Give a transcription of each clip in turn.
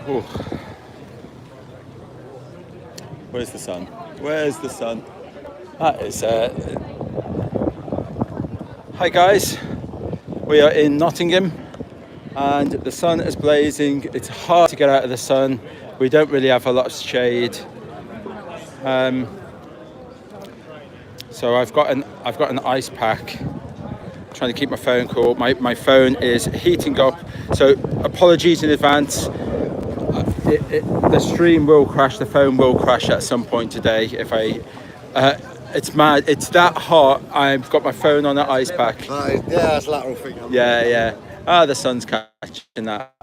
Ooh. Where's the sun? Where's the sun? That is. Hi guys, we are in Nottingham, and the sun is blazing. It's hard to get out of the sun. We don't really have a lot of shade. So I've got an ice pack, trying to keep my phone cool. My phone is heating up, so apologies in advance. The stream will crash, the phone will crash at some point today. If it's mad, it's that hot. I've got my phone on an ice pack. Yeah, that's a lateral thing. Yeah. The sun's catching that.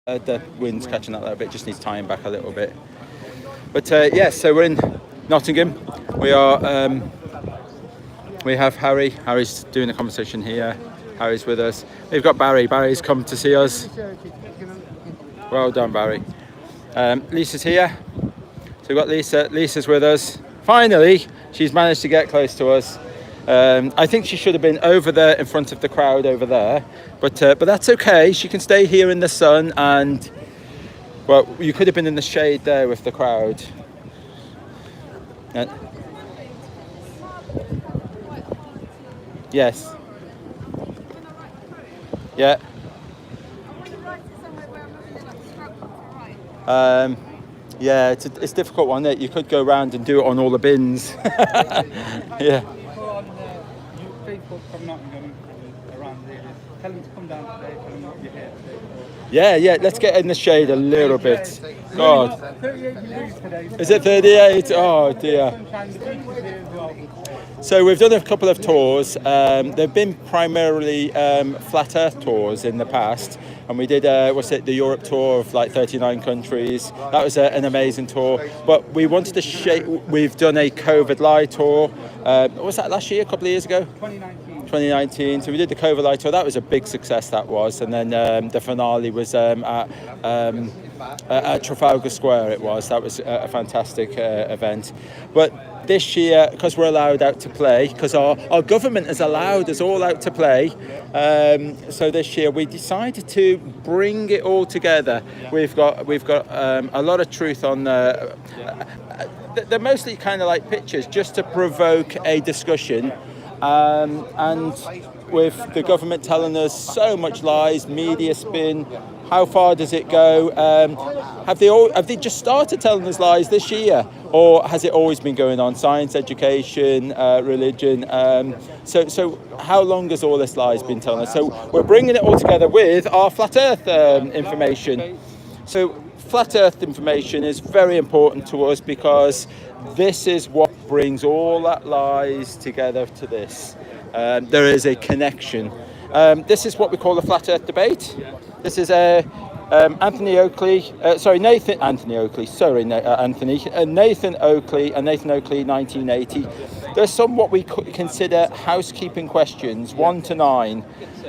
The wind's catching that a little bit. Just needs tying back a little bit. But so we're in Nottingham. We are. We have Harry. Harry's doing a conversation here. Harry's with us. We've got Barry. Barry's come to see us. Well done, Barry. Lisa's here. So we've got Lisa. Lisa's with us. Finally, she's managed to get close to us. I think she should have been over there in front of the crowd over there, but that's okay. She can stay here in the sun, and well, you could have been in the shade there with the crowd. Yes. Yeah. Yeah, it's a difficult one. You could go around and do it on all the bins. Yeah. Facebook from Nottingham around here. Tell them to come down today. Tell them what you're here today. Yeah. Let's get in the shade a little bit. God. 38 degrees today. Is it 38? Oh dear. So we've done a couple of tours. They've been primarily flat Earth tours in the past, and we did the Europe tour of like 39 countries. That was an amazing tour. But we wanted to we've done a COVID light tour. What was that last year? A couple of years ago? 2019. So we did the COVID light tour. That was a big success. That was, and then the finale was at Trafalgar Square. It was. That was a fantastic event. But this year, because we're allowed out to play, because our government has allowed us all out to play, so this year we decided to bring it all together. We've got a lot of truth on they're mostly kind of like pictures just to provoke a discussion, and with the government telling us so much lies, media spin. How far does it go? Have they just started telling us lies this year, or has it always been going on? Science, education, religion. So how long has all this lies been telling us? So we're bringing it all together with our flat Earth information. So flat Earth information is very important to us because this is what brings all that lies together to this. There is a connection. This is what we call the flat Earth debate. This is Nathan Oakley, and Nathan Oakley, 1980. There's some what we consider housekeeping questions, 1 to 9.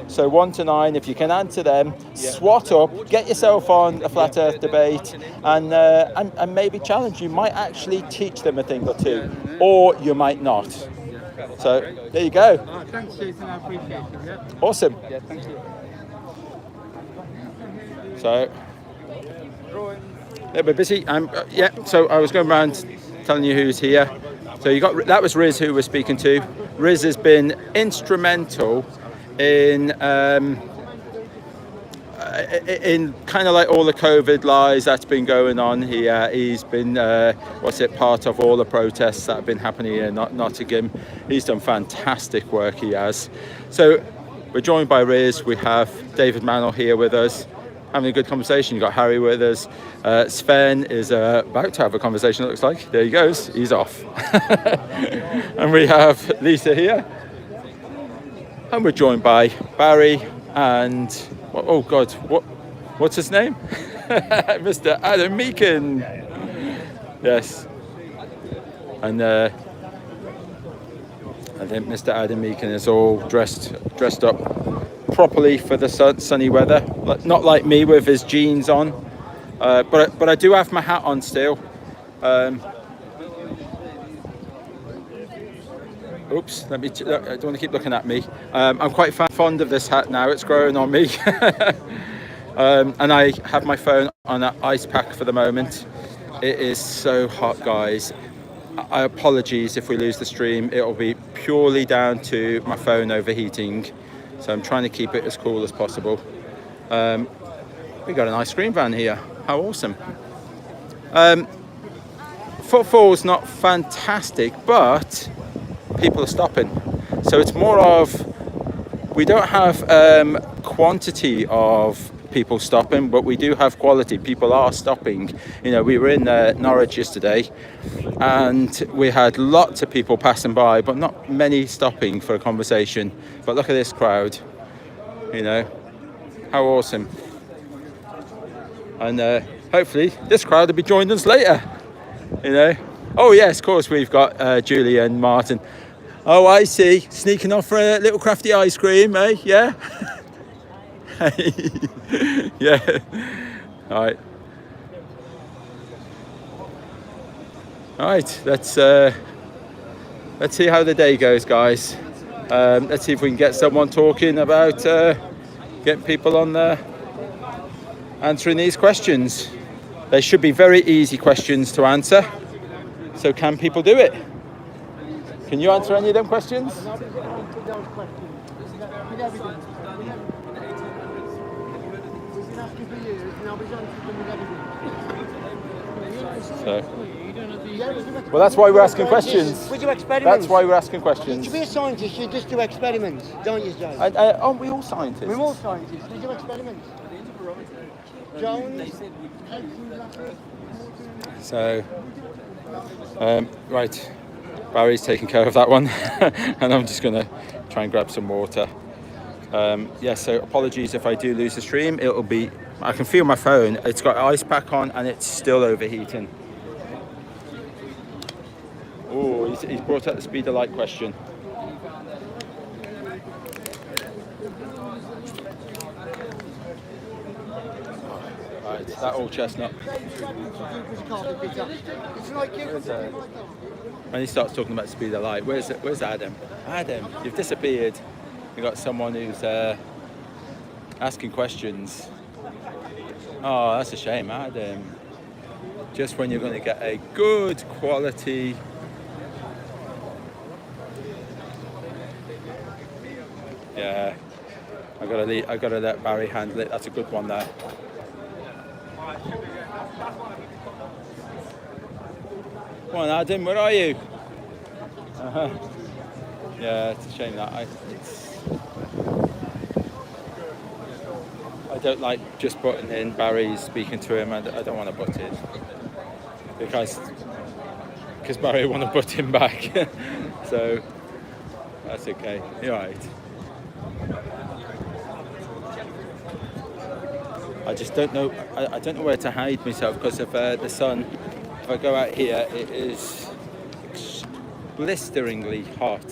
So 1 to 9, if you can answer them, swat up, get yourself on a flat Earth debate, and maybe challenge. You might actually teach them a thing or two, or you might not. So there you go. Thanks, Jason. I appreciate it. Yeah. Awesome. Yeah, thank you. So they're busy. So I was going around telling you who's here. So that was Riz who we're speaking to. Riz has been instrumental in kind of like all the COVID lies that's been going on here. He's been part of all the protests that have been happening here in Nottingham. He's done fantastic work, he has. So we're joined by Riz. We have David Mannell here with us, having a good conversation. You've got Harry with us. Sven is about to have a conversation, it looks like. There he goes. He's off. And we have Lisa here. And we're joined by Barry and, oh God, what's his name? Mr. Adam Meakin. Yes. And I think Mr. Adam Meakin is all dressed up properly for the sunny weather. Not like me with his jeans on, but I do have my hat on still. Oops, I don't want to keep looking at me. I'm quite fond of this hat now, it's growing on me. And I have my phone on an ice pack for the moment. It is so hot, guys. I apologies if we lose the stream. It'll be purely down to my phone overheating. So I'm trying to keep it as cool as possible. We got an ice cream van here. How awesome. Footfall's not fantastic, but people are stopping. So it's more of, we don't have quantity of people stopping, but we do have quality. People are stopping. You know, we were in Norwich yesterday and we had lots of people passing by, but not many stopping for a conversation. But look at this crowd, you know, how awesome. And hopefully this crowd will be joining us later, you know. Oh yes, of course, we've got Julie and Martin. Oh, I see, sneaking off for a little crafty ice cream, eh? Yeah. Yeah. All right. All right. Let's see how the day goes, guys. Let's see if we can get someone talking about getting people on there answering these questions. They should be very easy questions to answer. So can people do it? Can you answer any of them questions? So, well, that's why we're asking questions. We do experiments. That's why we're asking questions. To be a scientist, you just do experiments, don't you, Joe? Aren't we all scientists? We're all scientists. We do experiments. Jones. So, right, Barry's taking care of that one, and I'm just going to try and grab some water. Yeah, so apologies if I do lose the stream. It'll be, I can feel my phone. It's got ice pack on and it's still overheating. Oh, he's brought up the speed of light question. Right, that old chestnut. When he starts talking about the speed of light, where's Adam? Adam, you've disappeared. You've got someone who's asking questions. Oh, that's a shame, Adam. Just when you're going to get a good quality. Yeah, I gotta let Barry handle it. That's a good one there. Come on, Adam, where are you? Yeah, it's a shame that I don't like just butting in. Barry's speaking to him, and I don't want to butt in because Barry want to butt him back. So that's okay. You're right. I just don't know. I don't know where to hide myself because of the sun. If I go out here, it is blisteringly hot.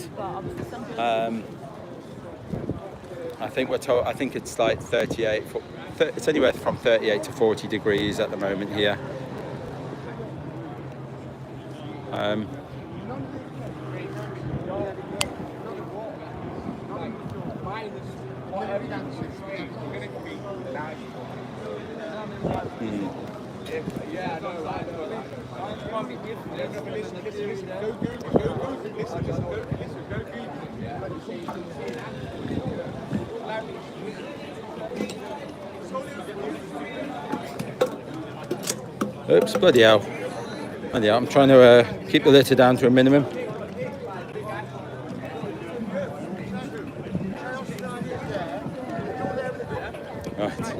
I think we're told. I think it's like 38. It's anywhere from 38 to 40 degrees at the moment here. Oops, bloody hell. Bloody hell. I'm trying to keep the litter down to a minimum. Right.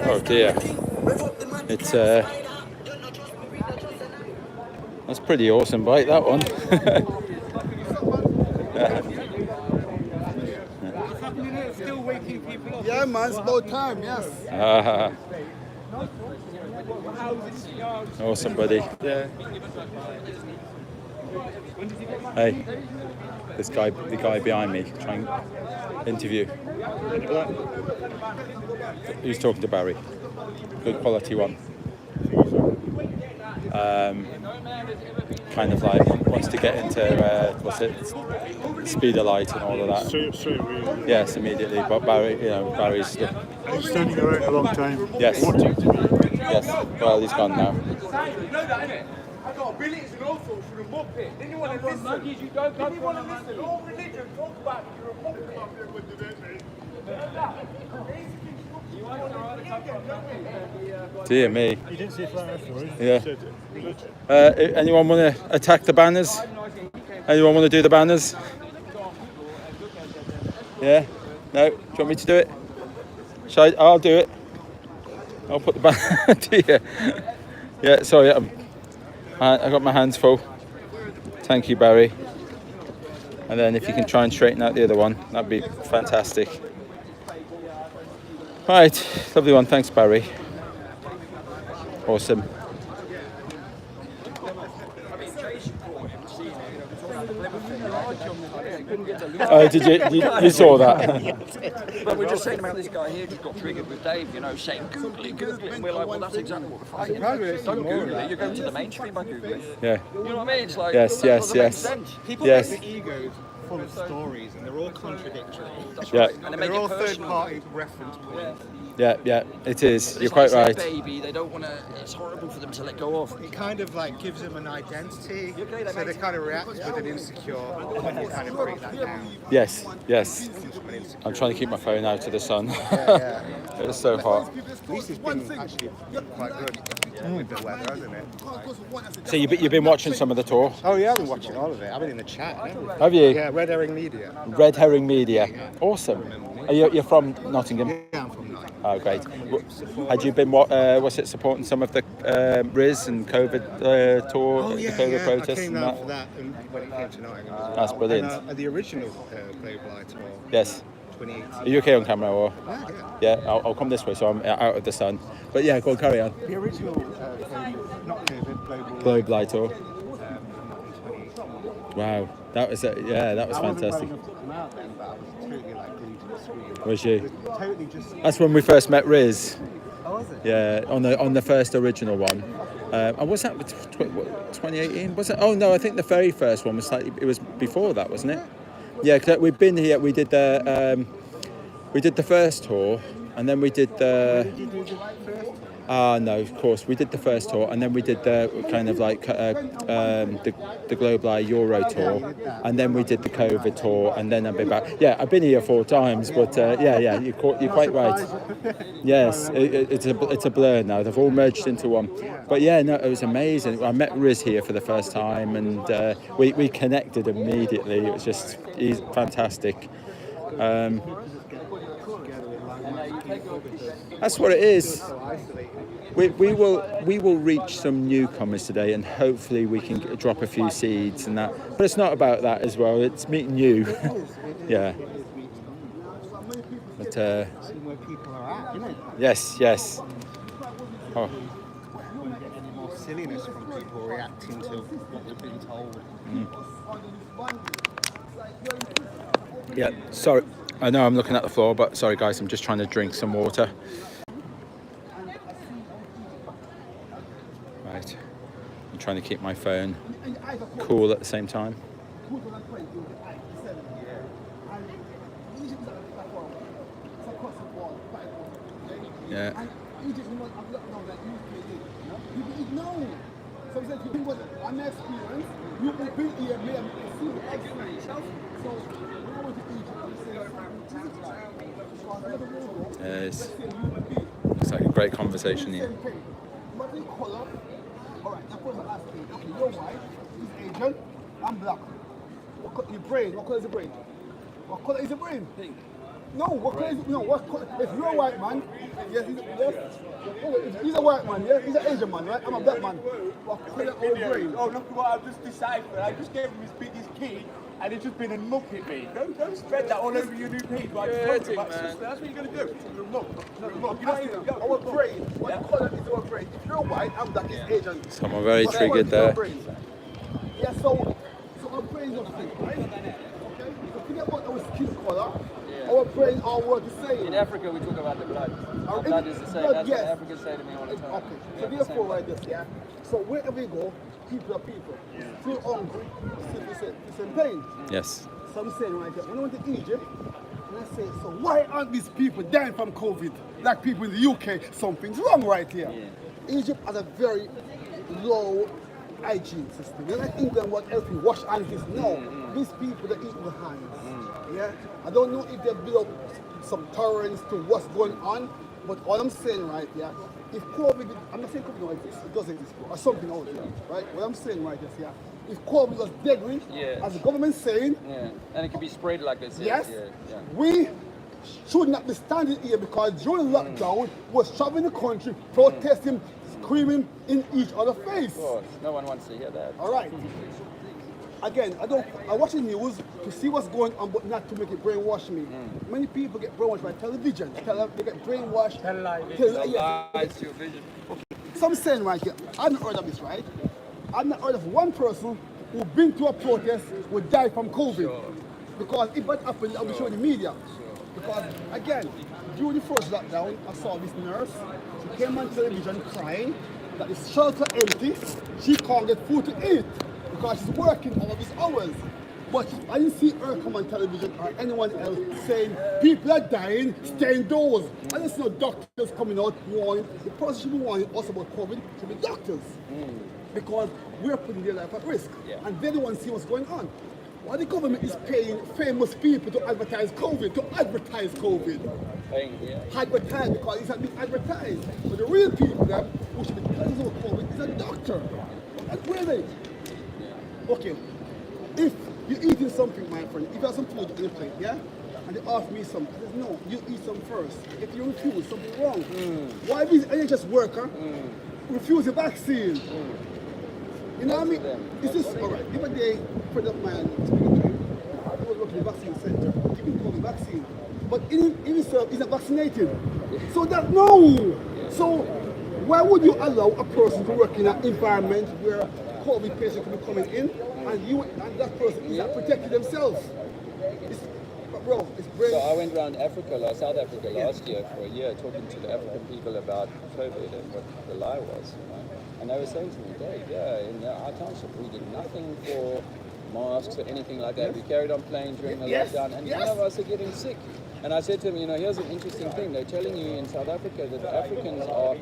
Oh dear. It's that's pretty awesome bike, that one. Yeah, man, it's about time, yes. Awesome, buddy. Yeah. Hey, the guy behind me, trying to interview. Who's talking to Barry? Good quality one. kind of like wants to get into speed of light and all of that. Straight away. Yes, immediately. But Barry's He's standing around a long time. yes, yes. Well, he's gone now. I got abilities and all sorts for the Muppet. Then you want to listen. You don't go for listen. All religion, talk about it. You're a Muppet. Dear me. He didn't say flat earth, though. Yeah. He said Anyone want to attack the banners? Anyone want to do the banners? Yeah? No? Do you want me to do it? I'll do it. I'll put the banner. Do you? Yeah, sorry. I got my hands full. Thank you, Barry. And then if you can try and straighten out the other one, that'd be fantastic. Right, lovely one. Thanks, Barry. Awesome. Oh, did you saw that? But we're just saying about this guy here just got triggered with Dave, saying Google it, and we're like, well, that's exactly what we're fighting. Don't Google it, you're going to the mainstream by Googling. Yeah. You know what I mean? It's like, Yes, that yes, doesn't make yes. sense. People Yes. make the egos full of stories, and they're all contradictory. That's Yeah. right. And they make They're all it personal. third-party reference points. Yeah, it is. You're It's quite like right. their baby, they don't want to, it's horrible for them to let go of. It kind of like gives them an identity, Okay, that so they makes- kind of react with an insecure, when you kind of break that down. Yes. Comes from an insecure. I'm trying to keep my phone out of the sun. Yeah. It's so hot. At least it's been actually quite good with the weather, hasn't it? So you've been watching some of the tour, Oh yeah, I've been watching all of it. I've been in the chat. Haven't I? have you? Yeah, Red Herring Media. Red Herring Media. Awesome. You're from Nottingham? Yeah, I'm from Nottingham. Oh, great. Had you been supporting some of the Riz and COVID tour, Oh the yeah, COVID yeah. I protests came and down that? for that when it came to Nottingham. As well. That's brilliant. And, the original Playboy tour, Yes. 2018. Are you okay on camera or? Yeah. Yeah, I'll come this way so I'm out of the sun. But yeah, go on, carry on. The original, not COVID, Playboy. Globe Light tour. 2018. Wow, that was fantastic. I wasn't well enough to come out then, but I was totally like glued to the screen. Was you? It was totally just. That's when we first met Riz. Oh, was it? Yeah, on the first original one. And was that 2018? Was it? Oh no, I think the very first one was it was before that, wasn't it? Yeah, cause we've been here. We did the first tour, and then we did the. Did you do the first? No, of course we did the first tour, and then we did the kind of like the Globe Live Euro tour, and then we did the COVID tour, and then I've been back. Yeah, I've been here 4 times, but yeah, you're quite right. Yes, it's a blur now. They've all merged into one. But yeah, no, it was amazing. I met Riz here for the first time, and we connected immediately. It was just he's fantastic. That's what it is. We will reach some newcomers today, and hopefully we can drop a few seeds and that. But it's not about that as well. It's meeting you. Yeah. But Seeing where people are at, isn't it? yes. Oh, We don't get any more silliness from people reacting to what we've been told. yeah. Sorry. I know I'm looking at the floor, but sorry guys, I'm just trying to drink some water. Right. I'm trying to keep my phone cool at the same time. Yeah. So he said, you was an experience, you will be here, may have seen the experience. So, when I went to Egypt, It's like a great conversation here. what do you call up? All right, that was the last thing. Okay, you're white, he's Asian, I'm black. What color, your brain, what color is your brain? What color is your brain? Pink. No, what color is it? No, what color? If you're a white man, yes, he's a white man, yeah? He's an Asian man, right? I'm a black man. What color is your brain? Oh, look at what I've just deciphered. I just gave him his biggest key, and it's just been a muck at me. Don't spread that all over your new page. Right? That's what you're going to do. Look, you know, Our brain, what color is our brain? If you're white, I'm black, he's Asian. Someone very What triggered color is our there. brain? Yeah, so our brain is not the same, right? Okay? So forget about our skin color. Our our brain all work the same. In Africa, we talk about the blood. Our In blood is the same. blood, That's yes. what Africans say to me all the time. Okay, We so have the therefore, same right, this, yeah. So wherever you go, people are people. Still hungry, still in pain. Yes. So I'm saying right here, when I went to Egypt, and I say, so why aren't these people dying from COVID? Like people in the UK, something's wrong right here. Egypt has a very low hygiene system. They're like England, what else we wash hands is no. These people that eat with hands. Yeah. I don't know if they build up some tolerance to what's going on, but all I'm saying right here, if COVID, I'm not saying COVID don't exist, it does exist, or something out there, right? What I'm saying right here, if COVID was deadly, as the government's saying, and it can be spread like this. yes, we should not be standing here because during lockdown, was traveling the country, protesting, screaming in each other's face. Of course, no one wants to hear that. All right. Again, I watch the news to see what's going on, but not to make it brainwash me. Many people get brainwashed by television. They get brainwashed. Lies to your vision. So I'm saying right here, I've not heard of this, right? I've not heard of one person who's been to a protest would die from COVID. Because if that happened, I'll be showing the media. Because again, during the first lockdown, I saw this nurse. She came on television crying that the shelter empty. She can't get food to eat because she's working all of these hours. But I didn't see her come on television or anyone else saying people are dying, stay indoors. I didn't see no doctors coming out warning. The person should be warning us about COVID should be doctors. Because we're putting their life at risk. And they're the ones see what's going on. Why the government is paying famous people to advertise COVID, Advertise because it's not being advertised. But the real people that who should be telling us about COVID is a doctor. And where are they? Okay, if you're eating something, my friend, if you have some food on your plate, yeah? And they offer me some, I said, no, you eat some first. If you refuse, something wrong. Why is an NHS worker refuse the vaccine? You know what I mean? It's just, all right, the other day, a friend of mine, he was working in the vaccine center, giving COVID vaccine. But in himself, he's not vaccinated. So that, no! So why would you allow a person to work in an environment where COVID patient can be coming in and that person is not protecting themselves? Bro, it's So I went around South Africa last year for a year talking to the African people about COVID and what the lie was. You know? And they were saying to me, Dave, in our township we did nothing for masks or anything like that. We carried on playing during the lockdown and none of us are getting sick. And I said to him, here's an interesting thing. They're telling you in South Africa that the Africans are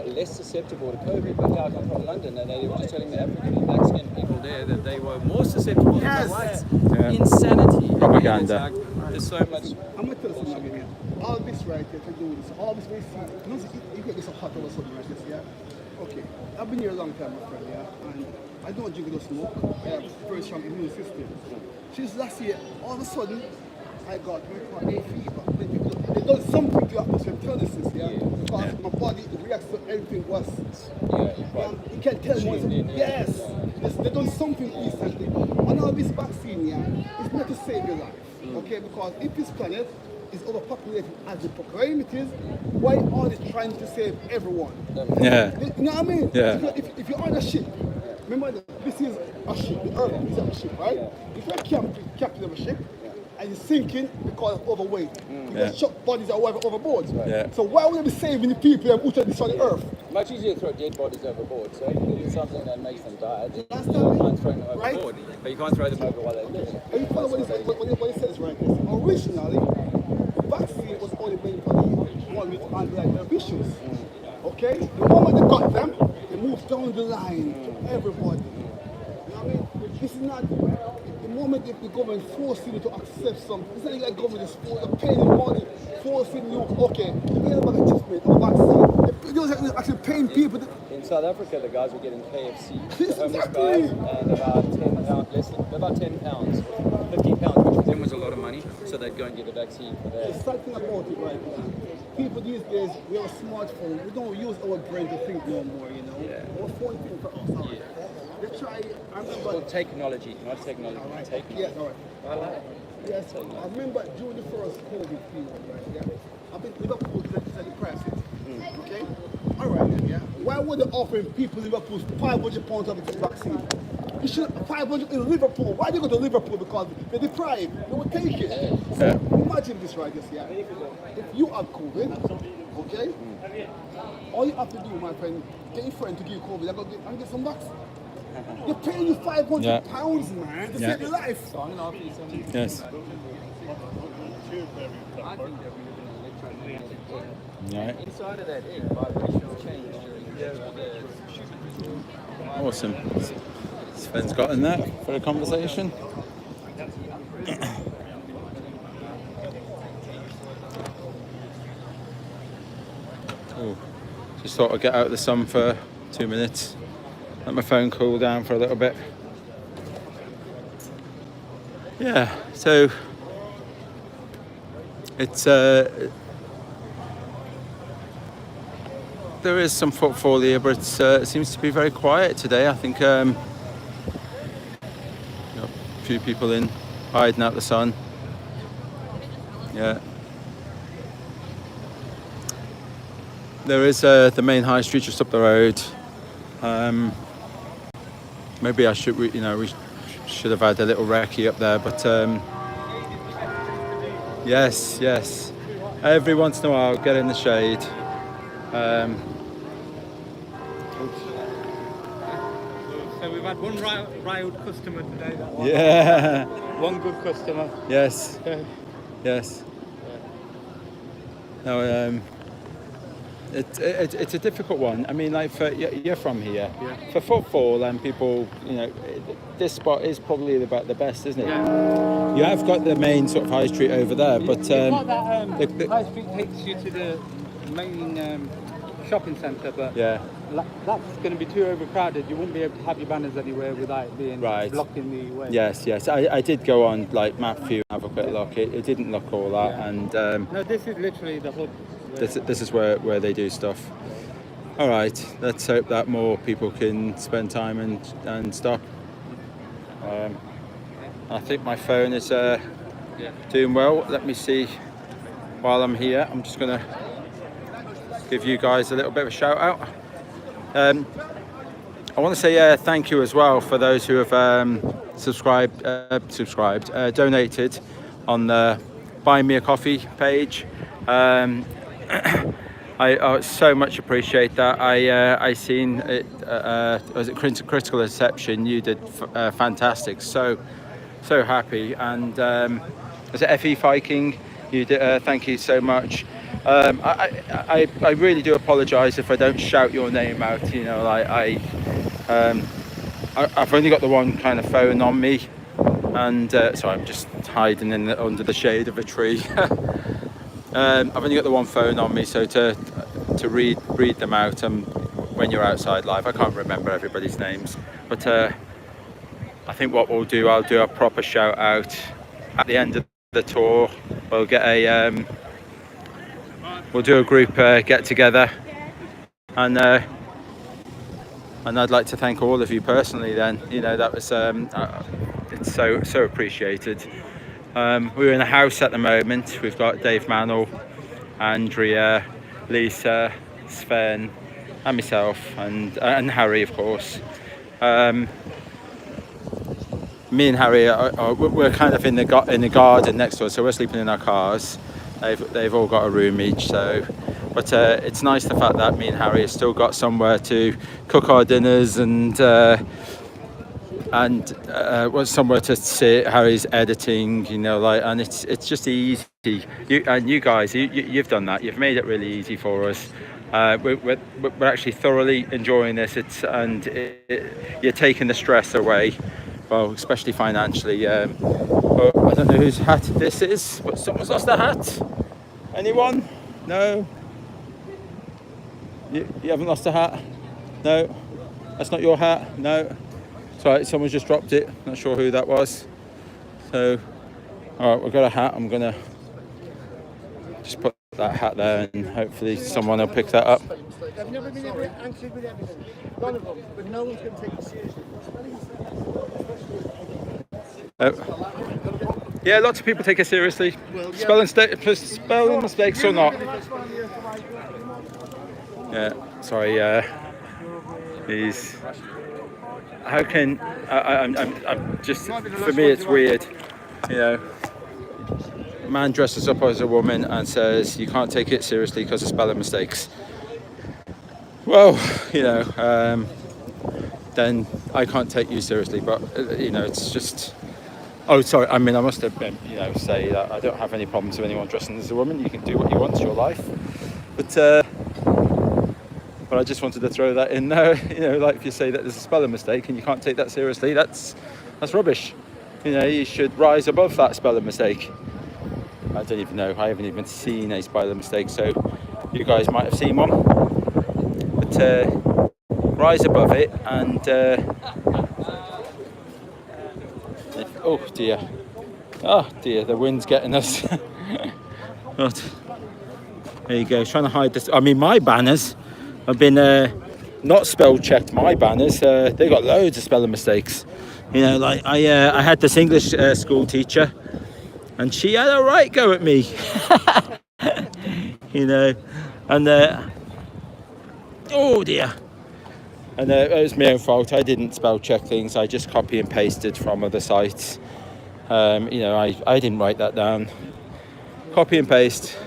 less susceptible to COVID, but now I come from London and they were just telling the African and black skinned people there that they were more susceptible to the whites. Insanity. Propaganda. There's so much. I'm going to tell you something again. All this right here to do this, all this very you get this hot over something like this, yeah? Okay, I've been here a long time, my friend, yeah? And I don't drink no smoke. I have a very strong immune system. Since last year, all of a sudden, I got a fever. They done something to atmosphere intelligence, yeah? Because my body reacts to everything was. You can't tell me. Yes. They done something recently. And all this vaccine, yeah, it's not to save your life. Okay, because if this planet is overpopulated as the proclaim it is, why are they trying to save everyone? Yeah. You know what I mean? Yeah. If you're on a ship, remember this is a ship, the Earth is a ship, right? If you're a captain of a ship, and you're sinking because of overweight. Because chuck bodies are overboard. So why would they be saving the people who try to destroy the earth? Much easier to throw dead bodies overboard. So if you do something that makes them die, you That's can't throw them overboard. But you can't throw them over while they're living. And you follow what it says right here. Originally, vaccine was only made for the one with underlying issues. Okay? The moment they got them, they moved down the line to everybody. You know what I mean? This is not the moment if the government forcing you to accept something. It's not like government is paying you money, forcing you, okay, here's about adjustment or vaccine. They're actually paying people. In South Africa, the guys were getting KFC, Yes, the homeless exactly. guys, and about £10, £15, which for them was a lot of money, so they'd go and get a vaccine for There's that. something about it right now. People these days, we have a smartphone. We don't use our brain to think no more, you know. Our phone think for us. They try, I remember. Well, technology, not technology, Alright. technology. Yes, all right. I like it. Yes, I remember during the first COVID period, right? Yeah. I've been Liverpool to the crisis. Okay? All right, then, yeah. Why were they offering people in Liverpool £500 of the vaccine? You should 500 in Liverpool. Why do you go to Liverpool? Because they're deprived. They will take it. So imagine this right this year. If you have COVID, okay, all you have to do, my friend, get your friend to give you COVID and get some bucks. You're paying you £500, man, to save your life. Yes. Right. Inside of that egg, vibrational change during the Awesome. Sven's got in there for a conversation. Oh, just thought I'd get out of the sun for 2 minutes. Let my phone cool down for a little bit. Yeah, so it's there is some footfall here, but it seems to be very quiet today. I think got a few people in hiding out the sun. Yeah. There is the main high street just up the road. Maybe I should, we should have had a little recce up there, but yes. Every once in a while, get in the shade. So we've had one riled customer today. That one. Yeah. One good customer. Yes. Yes. No. It's a difficult one. I mean, like you're from here. Yeah. For footfall and people, this spot is probably about the best, isn't it? Yeah. You have got the main sort of high street over there, but it's like that high street takes you to the main shopping centre, but yeah, that's going to be too overcrowded. You won't be able to have your banners anywhere without it being blocking the way. Yes. I did go on like Map View and have a quick look. It didn't look all that, and no, this is literally the hub. This is where they do stuff. All right, let's hope that more people can spend time and stop. I think my phone is doing well. Let me see. While I'm here, I'm just going to give you guys a little bit of a shout out. I want to say thank you as well for those who have donated on the Buy Me a Coffee page. I so much appreciate that. I seen it. Was it Critical Reception? You did fantastic. So happy. And was it FE Viking? You did. Thank you so much. I really do apologise if I don't shout your name out. I've only got the one kind of phone on me, and so I'm just hiding under the shade of a tree. I've only got the one phone on me, so to read them out when you're outside live. I can't remember everybody's names, but I think what we'll do, I'll do a proper shout out at the end of the tour. We'll get we'll do a group get together, and I'd like to thank all of you personally. Then that was it's so appreciated. We're in a house at the moment. We've got Dave Mantle, Andrea, Lisa, Sven, and myself, and Harry, of course. Me and Harry we're kind of in the garden next door, so we're sleeping in our cars. They've all got a room each, so. But it's nice the fact that me and Harry have still got somewhere to cook our dinners and somewhere to sit. Harry's editing, and it's just easy. You guys, you've done that. You've made it really easy for us. We're actually thoroughly enjoying this. You're taking the stress away. Well, especially financially. But I don't know whose hat this is, but someone's lost a hat. Anyone? No. You haven't lost a hat? No. That's not your hat? No. Sorry, someone's just dropped it. Not sure who that was. So, all right, we've got a hat. I'm gonna just put that hat there, and hopefully someone will pick that up. I've never been able to answer with everything. None of them, but no one's going to take it seriously. Yeah, lots of people take it seriously. Well, yeah. Spelling mistakes or not. Yeah, sorry. He's how can I'm just, for me it's weird, you know. A man dresses up as a woman and says you can't take it seriously because of spelling mistakes. Well, you know, then I can't take you seriously. But you know, it's just. Oh, sorry. I mean, I must have been, you know, say that I don't have any problems with anyone dressing as a woman. You can do what you want; it's your life. But I just wanted to throw that in there. You know, like if you say that there's a spelling mistake and you can't take that seriously, that's rubbish. You know, you should rise above that spelling mistake. I don't even know. I haven't even seen a spelling mistake, so you guys might have seen one. But rise above it and. Oh dear. Oh dear, the wind's getting us. But, there you go, trying to hide this. I mean, my banners have been not spell checked. My banners, they got loads of spelling mistakes. You know, like I had this English school teacher, and she had a right go at me. You know, and oh dear. And it was my own fault. I didn't spell check things. I just copy and pasted from other sites. You know, I didn't write that down. Copy and paste.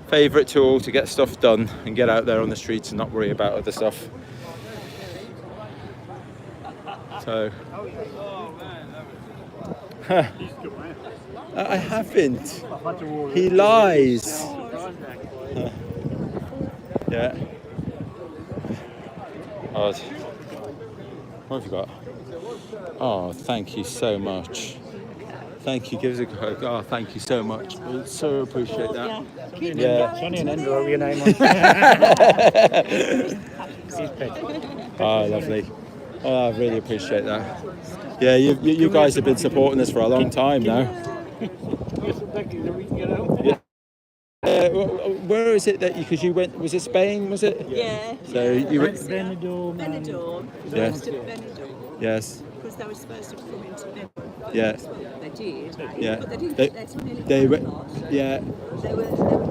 Favourite tool to get stuff done and get out there on the streets and not worry about other stuff. So. I haven't. He lies. Yeah. Odd. What have you got? Oh, thank you so much. Thank you. Give us a hug. Oh, thank you so much. We so appreciate that. Yeah. Sonny and Endo, your name on. Oh, lovely. Oh, I really appreciate that. Yeah, you guys have been supporting us for a long time now. Yeah. Where is it that because you went? Was it Spain? Was it? Yeah. So you went. Benidorm. Yes. Benidorm. Yes. Because they were supposed to come into Benidorm. Yeah. They did. Yeah. But they didn't. They were. Yeah.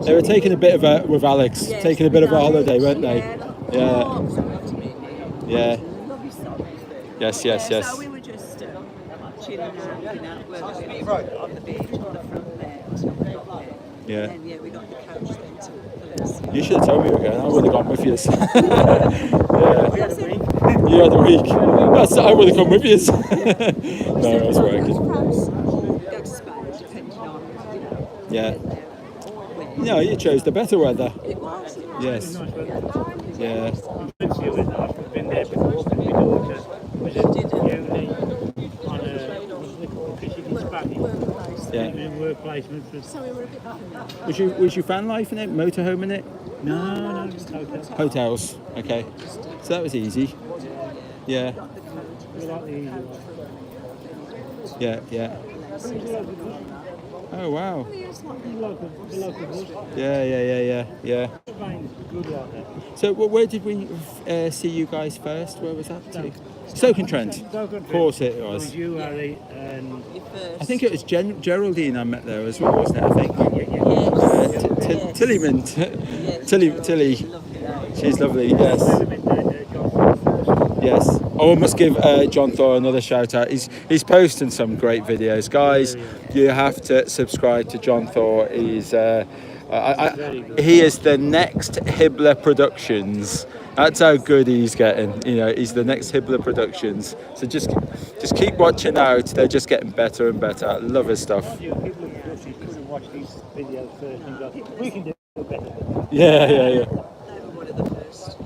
They were taking a bit of a with Alex, yes, taking a bit of a holiday, weren't they? Yeah. Yeah. Lovely song. Yes. So we were just chilling out, where we were on the beach, on the front there, until we got there. Yeah. And then, we got the coach then to the police. You should have told me again. I would have gone with you. Yeah. You had a week. I would have come with you. No, I was working. Go to Spain, depending on, Yeah. No, you chose the better weather. It was. Yes. Yeah. I've been there before, but my daughter was at uni on a fishing in Spanish. Yeah. Work placement for. So we were a bit behind. Was your van life in it? Motorhome in it? No, just hotel. Hotels. Okay. So that was easy. Yeah. We like the easy one. Yeah. Oh wow. The local bus. Yeah. Spain's good like that. So where did we see you guys first? Where was that to? Stoke-on-Trent. Of course it was. You, Harry, and I think it was Geraldine I met there as well, wasn't it? I think. Yes. Tillyman. Tilly. She's lovely. Yes. Yes. Oh, I must give John Thor another shout out. He's posting some great videos, guys. You have to subscribe to John Thor. He's he is the next Hibbler Productions. That's how good he's getting. You know, he's the next Hibbler Productions. So just keep watching out. They're just getting better and better. I love his stuff. people couldn't watch these videos first and go, we can do it better. Yeah. They were one of the first.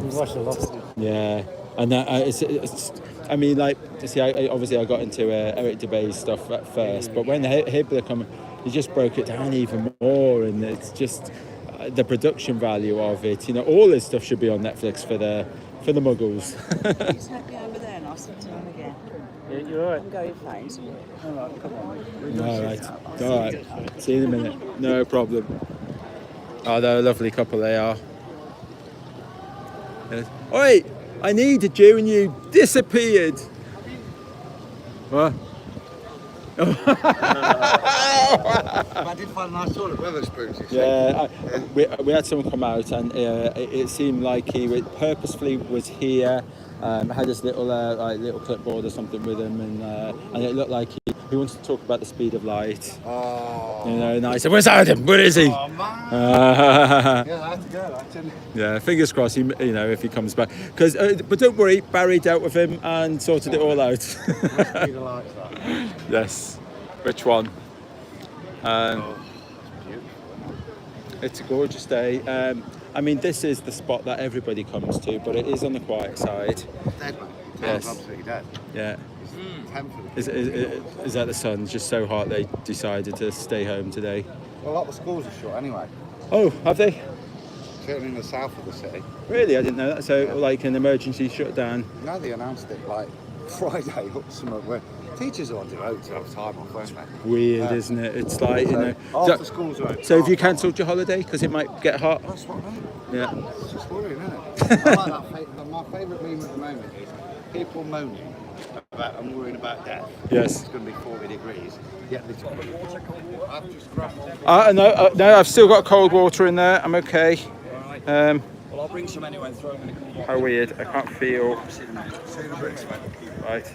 We watched a lot of it. Yeah, and it's I mean, like, see, obviously I got into Eric DeBay's stuff at first, but when Hibbler come, he just broke it down even more, and it's just the production value of it. You know, all this stuff should be on Netflix for the Muggles. Please take me over there and I'll sit down again. Yeah, you're right. I'm going fine. All right, come on. All right. See you in a minute. No problem. Oh, they're a lovely couple they are. Yes. Oi! I needed you and you disappeared. What? I did find a nice toilet with Weatherspoons, you see. Yeah, we had someone come out, and it seemed like he purposefully was here, had his little little clipboard or something with him, and it looked like he wants to talk about the speed of light. Oh. You know, and I said, "Where's Adam? Where is he?" Oh, man. Yeah, I had to go, actually. Yeah, fingers crossed. If he comes back, but don't worry, Barry dealt with him and sorted it all out. Speed of lights, that. Yes. Which one? It's a gorgeous day. I mean, this is the spot that everybody comes to, but it is on the quiet side. Dead, man. Yes. Absolutely dead. Yeah. It's temporary. Is that the sun? Just so hot they decided to stay home today. Well, a lot of the schools are shut anyway. Oh, have they? Certainly in the south of the city. Really? I didn't know that. So, like an emergency shutdown. No, they announced it like Friday or something where teachers are on their own to have time off, weren't they? Weird, isn't it? It's like, half the schools are open. So have you cancelled your holiday because it might get hot? That's what I mean. Yeah. It's just worrying, isn't it? I like that. My favourite meme at the moment is people moaning about and worrying about death. Yes. It's going to be 40 degrees. Yet they talk. I've just grabbed. No, I've still got cold water in there. I'm okay. Well, I'll bring some anyway and throw them in a cool box. How weird. I can't feel. Right.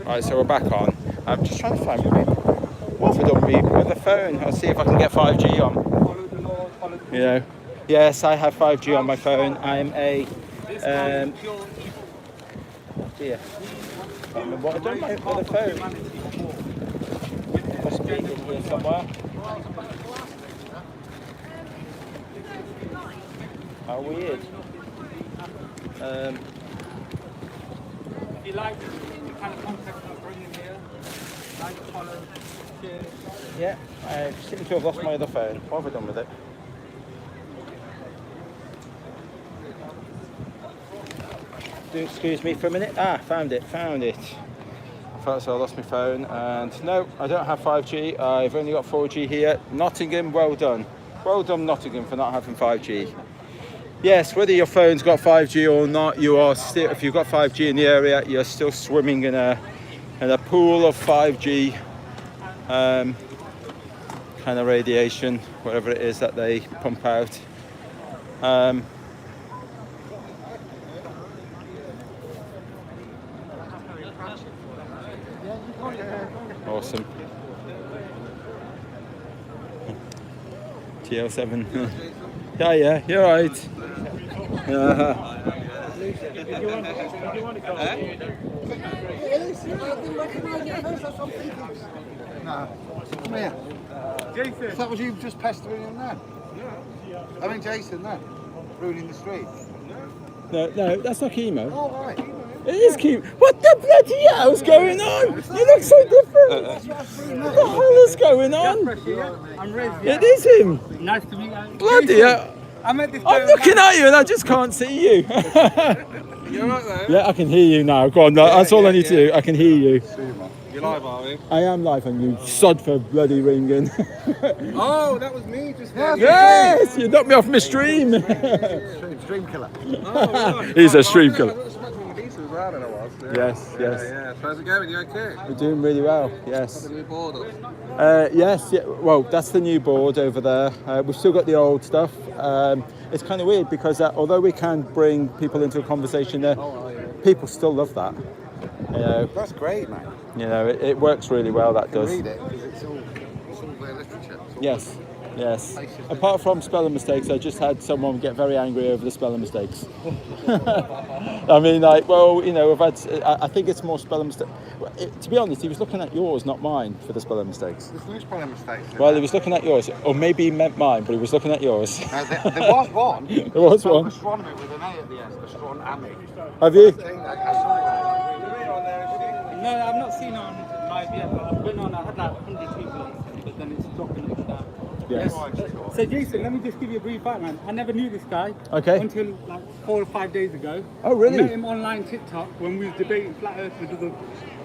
Right, so we're back on. I'm just trying to find what have I done with the phone. I'll see if I can get 5G on. You know. Yes, I have 5G on my phone. I'm a dear. I can't remember what I've done with the phone. Must be in here somewhere. How weird. If you like, you kind of contact us, bring in here. Like, follow, share. Yeah, I seem to have lost my other phone. What have I done with it? Excuse me for a minute. Found it. I thought so I lost my phone, and no, I don't have 5G. I've only got 4G here. Nottingham, well done. Well done, Nottingham, for not having 5G. Yes, whether your phone's got 5G or not, you are still, if you've got 5G in the area, you're still swimming in a pool of 5G kind of radiation, whatever it is that they pump out. Awesome. TL7. Yeah, you're right. No. Come here. Jason. That was you just pestering him there? Yeah. I mean, Jason there, ruining the street. No, that's not chemo. Oh, right. It is chemo. What the bloody hell's going on? You look so different. What the hell is going on? I'm Riz. It is him. Nice to meet you. Bloody hell. I met this I'm looking at you and I just can't see you. You're right there. Yeah, I can hear you now. Go on, that's all I need to do. I can hear you. You're live, are we? I am live and you sod for bloody ringing. Oh, that was me just there. Yes, you knocked me off my stream. Stream killer. He's a stream killer. Yes. Yeah. How's it going? You okay? We're doing really well, yes. The new board up. Yes, well, that's the new board over there. We've still got the old stuff. It's kind of weird because although we can bring people into a conversation there, people still love that. You know, That's great, man. you know, it works really well, that does. Read it because it's all their literature. Yes. Apart from spelling mistakes, I just had someone get very angry over the spelling mistakes. I mean, like, well, you know, I think it's more spelling mistakes. To be honest, he was looking at yours, not mine, for the spelling mistakes. There's no spelling mistakes. Well, he was looking at yours, or maybe he meant mine, but he was looking at yours. No, there was one. There was one. Astronomy with an A at the end. Astronomy. Have you? I saw No, I've not seen it on live yet, but I've been on, I had like 100 people on, but then it's dropping it down. Yes. So Jason, let me just give you a brief outline. I never knew this guy until like 4 or 5 days ago. Oh, really? I met him online TikTok when we was debating flat Earth with other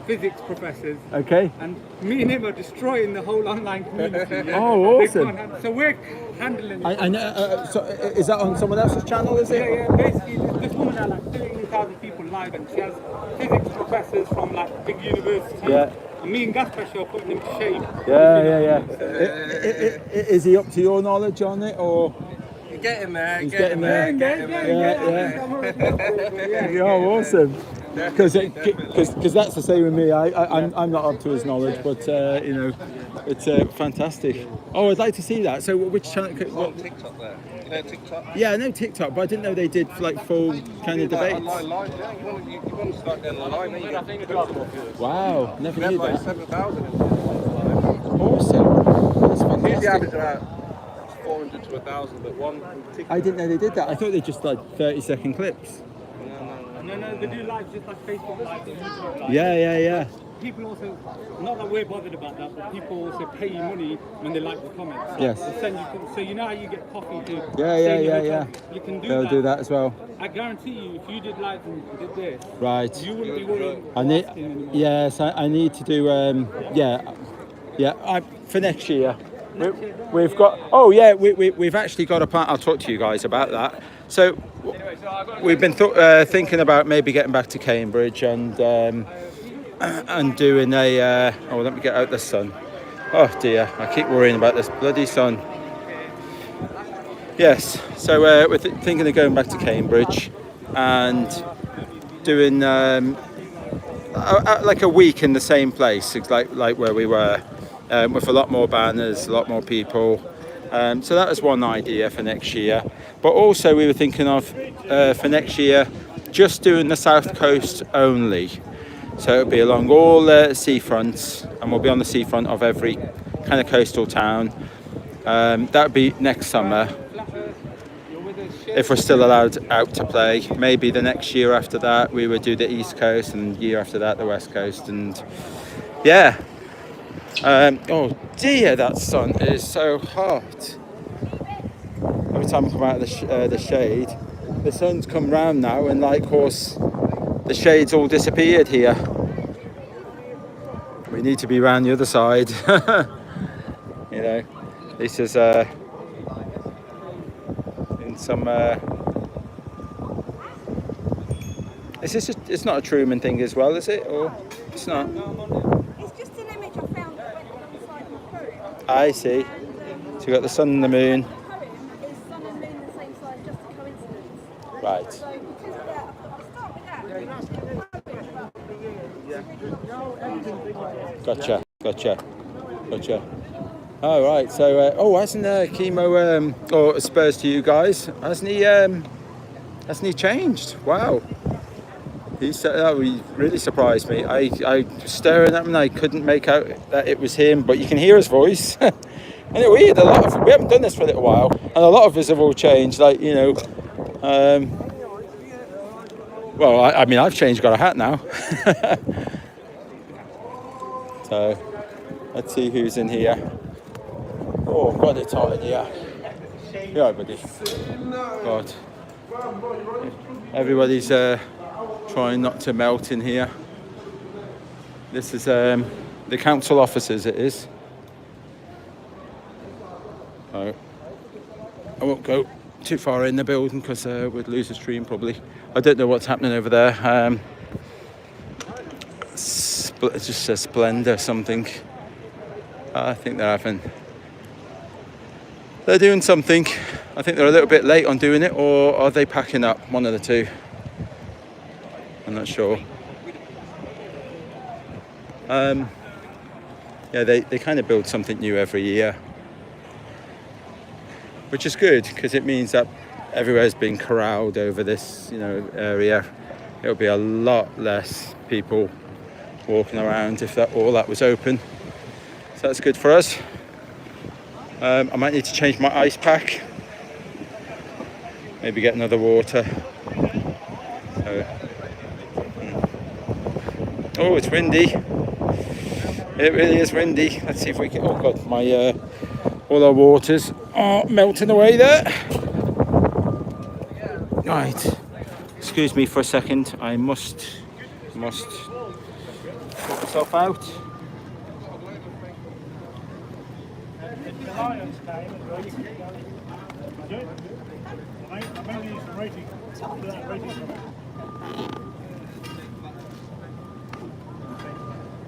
physics professors. Okay. And me and him are destroying the whole online community. Yeah? Oh, They awesome. can't so we're handling it. So is that on someone else's channel, is it? Yeah, basically this woman had like 13,000 people live, and she has physics professors from like big universities. Yeah. And me and Gas Pressure are putting him to shame. Yeah. Is he up to your knowledge on it, or? Getting there, He's getting there. Yeah, awesome. Because that's the same with me. I'm not up to his knowledge, but you know, it's fantastic. Oh, I'd like to see that. So which channel? TikTok there. You know TikTok? Yeah, I know TikTok, but I didn't know they did like full kind of debates. Live, yeah. You want to start getting live, then you get Wow, never knew like that. 7,000. Awesome. That's Usually fantastic. average about 400 to 1,000, but one TikTok. I didn't know they did that. I thought they just like 30-second clips. No, they do live just like Facebook Live. YouTube Live. Yeah. People also, not that we're bothered about that, but people also pay you money when they like the comments. Yes. They send you, so you know how you get coffee to Yeah. You can do They'll that. do that as well. I guarantee you, if you did live and did this, Right. you wouldn't be worrying I need. asking anymore. Yes, I need to do. For next year. We've got. Oh yeah, we've actually got a plan. I'll talk to you guys about that. So we've been thinking about maybe getting back to Cambridge and doing a. Let me get out the sun. Oh dear, I keep worrying about this bloody sun. Yes, so we're thinking of going back to Cambridge and doing like a week in the same place, like where we were. With a lot more banners, a lot more people. So that was one idea for next year. But also we were thinking of, for next year, just doing the south coast only. So it'll be along all the seafronts, and we'll be on the seafront of every kind of coastal town. That would be next summer, if we're still allowed out to play. Maybe the next year after that, we would do the east coast, and the year after that, the west coast. And yeah. Oh dear, that sun is so hot. Every time I come out of the shade, the sun's come round now, and like course, the shade's all disappeared here. We need to be round the other side. You know, this is in some. It's not a Truman thing as well, is it? Or it's not? I see. So you got the sun and the moon. Is sun and moon the same size, just a coincidence? Right. So because of that, I'll start with that. Gotcha. Oh right. So hasn't Chemo or Spurs to you guys? Hasn't he changed? Wow. He really surprised me. I was staring at him and I couldn't make out that it was him, but you can hear his voice. And we haven't done this for a little while, and a lot of us have all changed. Like, you know, I mean, I've changed, got a hat now. So let's see who's in here. Oh God, it's hot in here. Yeah, buddy. God, everybody's trying not to melt in here. This is the council offices, it is. So I won't go too far in the building because we'd lose the stream probably. I don't know what's happening over there. It just says Splendor something. I think they're doing something. I think they're a little bit late on doing it, or are they packing up? One of the two. I'm not sure. They kind of build something new every year, which is good because it means that everywhere's been corralled over this, area. It'll be a lot less people walking around if all that was open. So that's good for us. I might need to change my ice pack. Maybe get another water. Oh, it's windy. It really is windy. Let's see if we can. Oh God, all our waters are melting away there. Right. Excuse me for a second. I must sort myself out.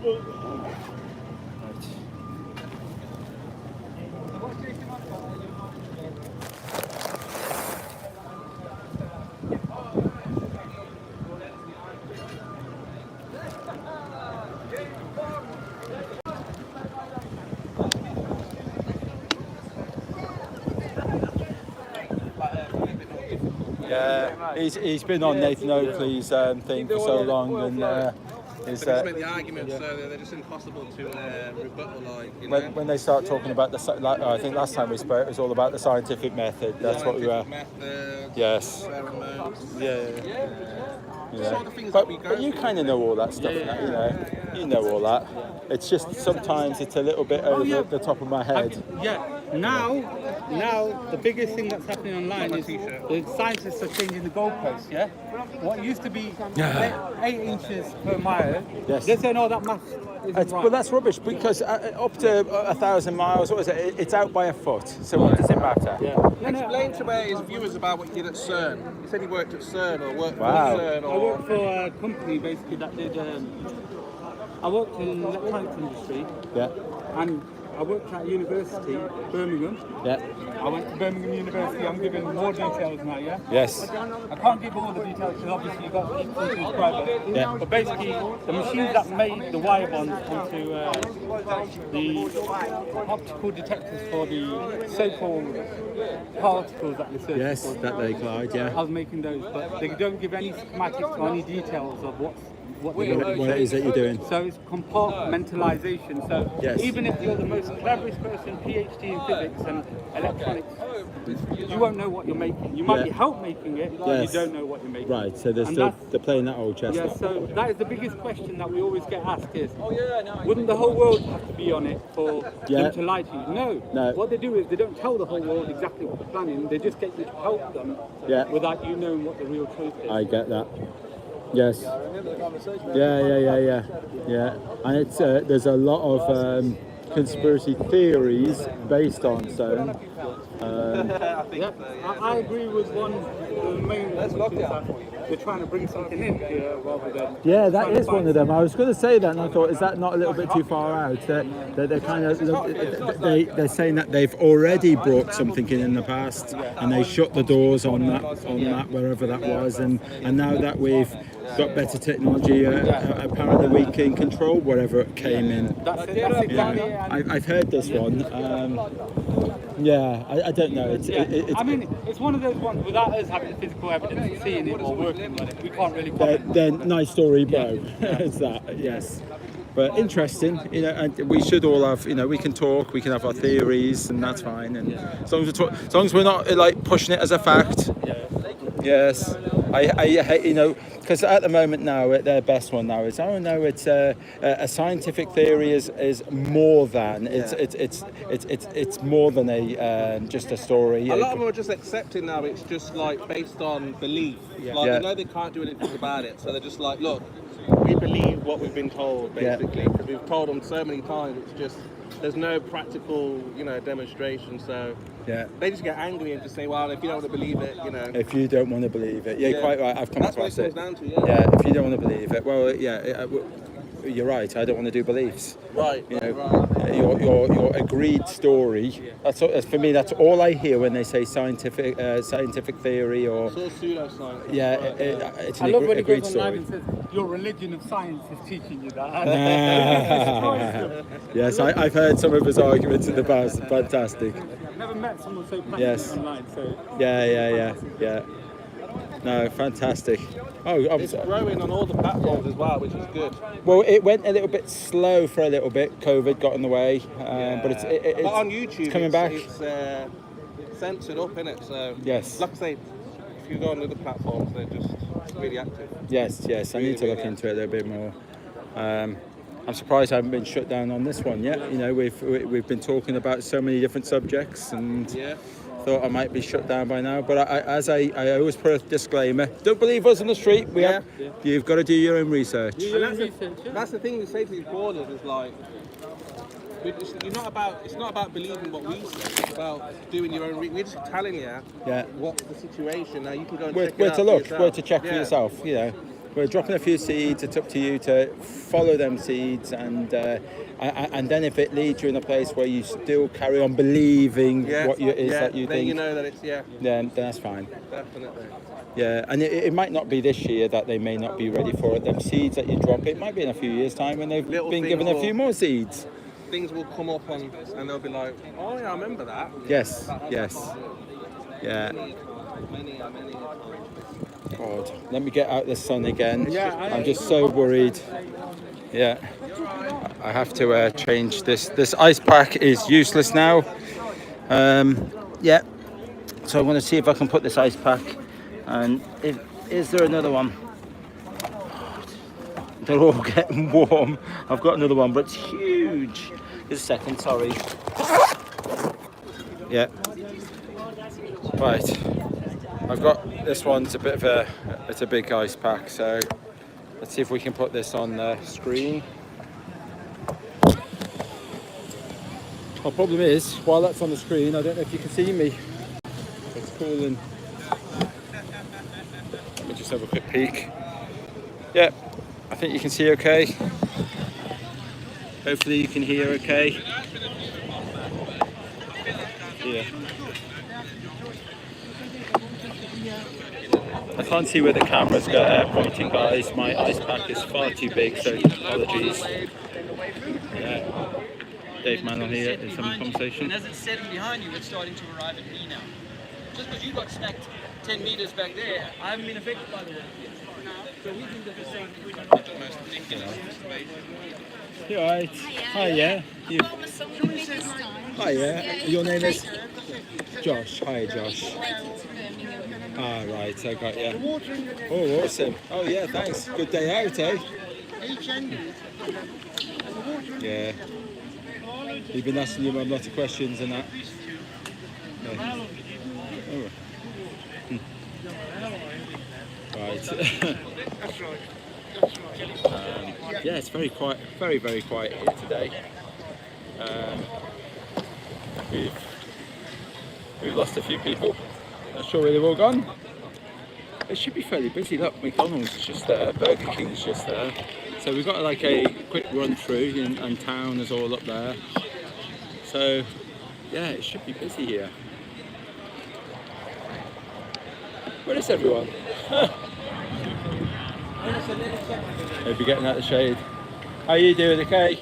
Yeah, he's been on Nathan Oakley's thing for so long, and They just make the argument, so they're just impossible to rebuttal. Like, you know? when they start talking about I think last time we spoke, it was all about the scientific method. That's what we were. Yes. Yeah. But you kind of know all that stuff, you know all that. It's just sometimes it's a little bit over the top of my head. Now the biggest thing that's happening online is the scientists are changing the goalposts. Yeah, what used to be 8 inches per mile, they're saying, "Oh, that math isn't right." But that's rubbish because up to 1,000 miles, what is it? It's out by a foot. So what does it matter? Explain to his viewers about what you did at CERN. You said you worked at CERN or worked for CERN. I worked for a company basically that did. I worked in the electronics industry. Yeah. And I worked at university, Birmingham. Yeah. I went to Birmingham University. I'm giving more details now, yeah? Yes. I can't give all the details because obviously you've got to keep things private. Yeah. But basically, the machines that made the wire bonds onto the optical detectors for the so-called particles that they search Yes, for. that they glide, yeah. I was making those, but they don't give any schematics or any details of what What it is that you're doing. So it's compartmentalization. So Yes. even if you're the most cleverest person, PhD in physics and electronics, you won't know what you're making. You might be help making it, but you don't know what you're making. Right, so they're playing that old chess. Yeah, so that is the biggest question that we always get asked is, wouldn't the whole world have to be on it for them to lie to you? No. What they do is they don't tell the whole world exactly what they're planning. They just get you to help them without you knowing what the real truth is. I get that. Yes. Yeah. And it's there's a lot of conspiracy theories based on CERN. I agree with one of the main ones, which is that they're trying to bring something in here rather than... Yeah, that is one of them. I was going to say that, and I thought, is that not a little bit too far out? They're kind of they're saying that they've already brought something in the past, and they shut the doors on that wherever that was, and now that we've got better technology, apparently we can control wherever it came in. That's exactly it. I've heard this one. I don't know. I mean, it's one of those ones without us having the physical evidence of seeing it or working on it, we can't really comment. Then nice story, bro. It's that, yes. But interesting, and we should all have, we can talk, we can have our theories, and that's fine. And as long as we're not like pushing it as a fact. Yes. I hate, because at the moment now, their best one now is, it's a scientific theory is more than it's more than just a story. A lot of them are just accepting now. It's just like based on belief. Like they know they can't do anything about it, so they're just like, look, we believe what we've been told, basically, because we've told them so many times. It's just there's no practical, demonstration. So they just get angry and just say, well, if you don't want to believe it, If you don't want to believe it, quite right. I've come across it. That's what it comes down to. If you don't want to believe it, well, you're right. I don't want to do beliefs. Right. Your agreed story. That's for me. That's all I hear when they say scientific theory or. It's all pseudoscience. Yeah, it's an I love when he agreed goes story. online and says, your religion of science is teaching you that. Yes, I've heard some of his arguments in the past. Fantastic. I've never met someone so passionate online. So. Yeah. No, fantastic. It's growing on all the platforms as well, which is good. Well, it went a little bit slow for a little bit. COVID got in the way, but it's on YouTube, coming back. It's censored up, innit? So yes, like I say, if you go on other platforms, they're just really active. Yes. I need to look into it a little bit more. I'm surprised I haven't been shut down on this one yet. We've been talking about so many different subjects, and thought I might be shut down by now. But I always put a disclaimer: don't believe us on the street. You've got to do your own research. That's the thing we say to these borders is like, it's not about believing what we say. It's about doing your own. We're just telling you what's the situation. Now you can go and check it out where to look, for yourself. where to check for yourself. we're dropping a few seeds. It's up to you to follow them seeds, and then if it leads you in a place where you still carry on believing what it is that you then think, you know that it's then that's fine. definitely. Yeah, and it might not be this year that they may not be ready for it. Them seeds that you drop, it might be in a few years' time when they've Little been things given a few more seeds. Things will come up and they'll be like, oh yeah, I remember that. Yes, yes, yeah. Many. God, let me get out the sun again. I'm just so worried. Yeah, I have to change this. This ice pack is useless now. Yeah, so I'm going to see if I can put this ice pack. And is there another one? They're all getting warm. I've got another one, but it's huge. Just a second, sorry. Yeah. Right. I've got this one's a bit of it's a big ice pack, so let's see if we can put this on the screen. The problem is, while that's on the screen, I don't know if you can see me. It's cooling. Let me just have a quick peek. Yeah, I think you can see okay. Hopefully you can hear okay. Yeah. I can't see where the camera's pointing, guys. My ice pack is far too big, so apologies. Yeah. Dave Mantle here is having a conversation. And as it's setting behind you, it's starting to arrive at me now. Just because you got smacked 10 meters back there, I haven't been affected by the water yet. So we think that the same most ridiculous You alright? Hi, yeah. You. Hi, yeah. Your name is Josh. Hi, Josh. Ah, right. I got you. Oh, awesome. Oh, yeah. Thanks. Good day out, eh? Yeah. You've been asking your mum lots of questions and that. Yeah. Oh. Right. Yeah, it's very quiet, very, very quiet here today. We've lost a few people. Not sure where they've all gone. It should be fairly busy. Look, McDonald's is just there, Burger King's just there. So we've got like a quick run through, and town is all up there. So yeah, it should be busy here. Where is everyone? Maybe getting out of the shade. How are you doing? Okay?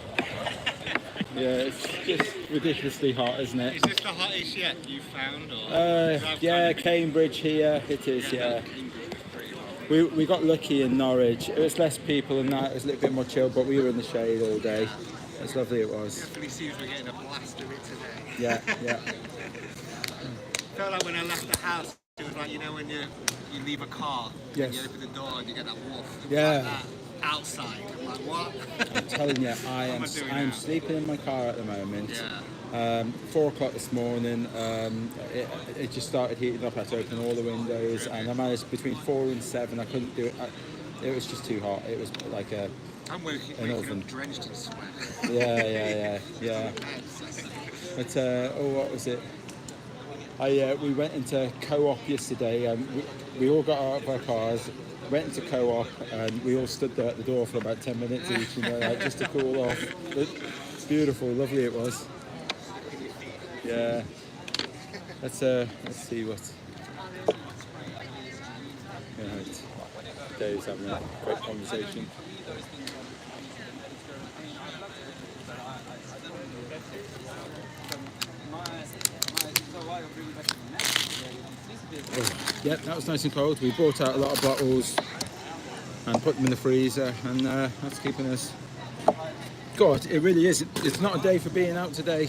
Yeah, it's just ridiculously hot, isn't it? Is this the hottest yet you've found? Or yeah, Cambridge here. It is, yeah. We got lucky in Norwich. It was less people and that. It was a little bit more chill, but we were in the shade all day. It's lovely. It was. Definitely seems we're getting a blast of it today. Yeah, yeah. Felt like when I left the house, it was like, you know, when you leave a car, yes, and you open the door and you get that woof. Yeah. Like that outside. I'm like, what? I'm telling you, I'm sleeping in my car at the moment. Yeah. 4 o'clock this morning, it just started heating up. I had to open all the windows, and I managed between 4 and 7. I couldn't do it. It was just too hot. It was like I'm waking up drenched in sweat. Yeah. But what was it? We went into Co-op yesterday. We all got out of our cars, went into Co-op, and we all stood there at the door for about 10 minutes each, just to cool off. It's beautiful, lovely it was. Yeah. Let's see what. Right. Dave's having a great conversation. Yep, that was nice and cold. We brought out a lot of bottles and put them in the freezer, and that's keeping us. God, it really is. It's not a day for being out today.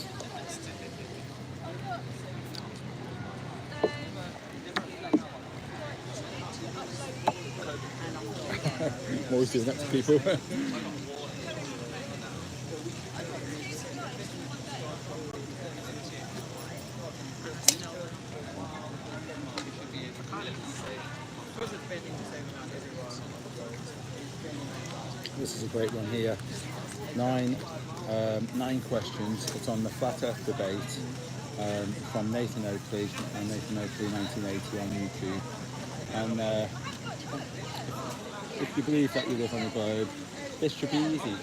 I'm always doing that to people. This is a great one here. 9 questions. It's on the Flat Earth debate from Nathan Oakley, 1980 on YouTube. And if you believe that you live on a globe, this should be easy.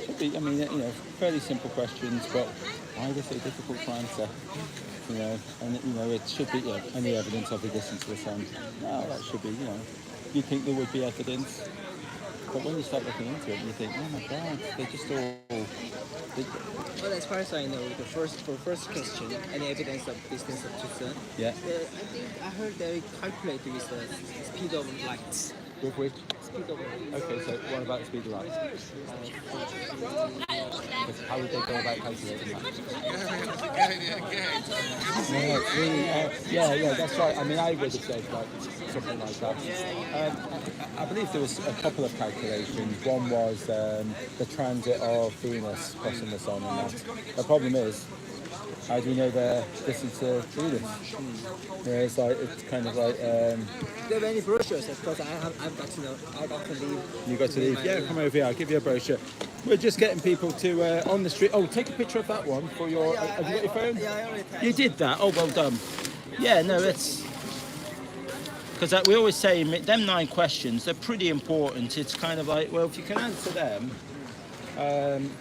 Should be, I mean, you know, fairly simple questions, but why are they so difficult to answer? You know, and you know, it should be, yeah, any evidence of existence of the sun. No, that should be, you know, you'd think there would be evidence, but when you start looking into it, you think, oh my God, they're just all. Well, as far as I know, for the first question, any evidence of distance of the sun? Yeah. I think I heard they calculate with the speed of light. With which? Speed of light. Okay, so what about the speed of light? How would they go about calculating that? No, it's really, yeah, that's right. I mean, I would have said like something like that. I believe there was a couple of calculations. One was the transit of Venus crossing the sun, and that. The problem is, how do you know the distance to Venus? Yeah, it's kind of like. Do you have any brochures? Because I've got to know. I've got to leave. You got to leave. Yeah, come over here. I'll give you a brochure. We're just getting people to on the street. Oh, take a picture of that one for your. Have you got your phone? Yeah, I already have. You did that. Oh, well done. Yeah, no, it's because we always say them 9 questions. They're pretty important. It's kind of like, well, if you can answer them,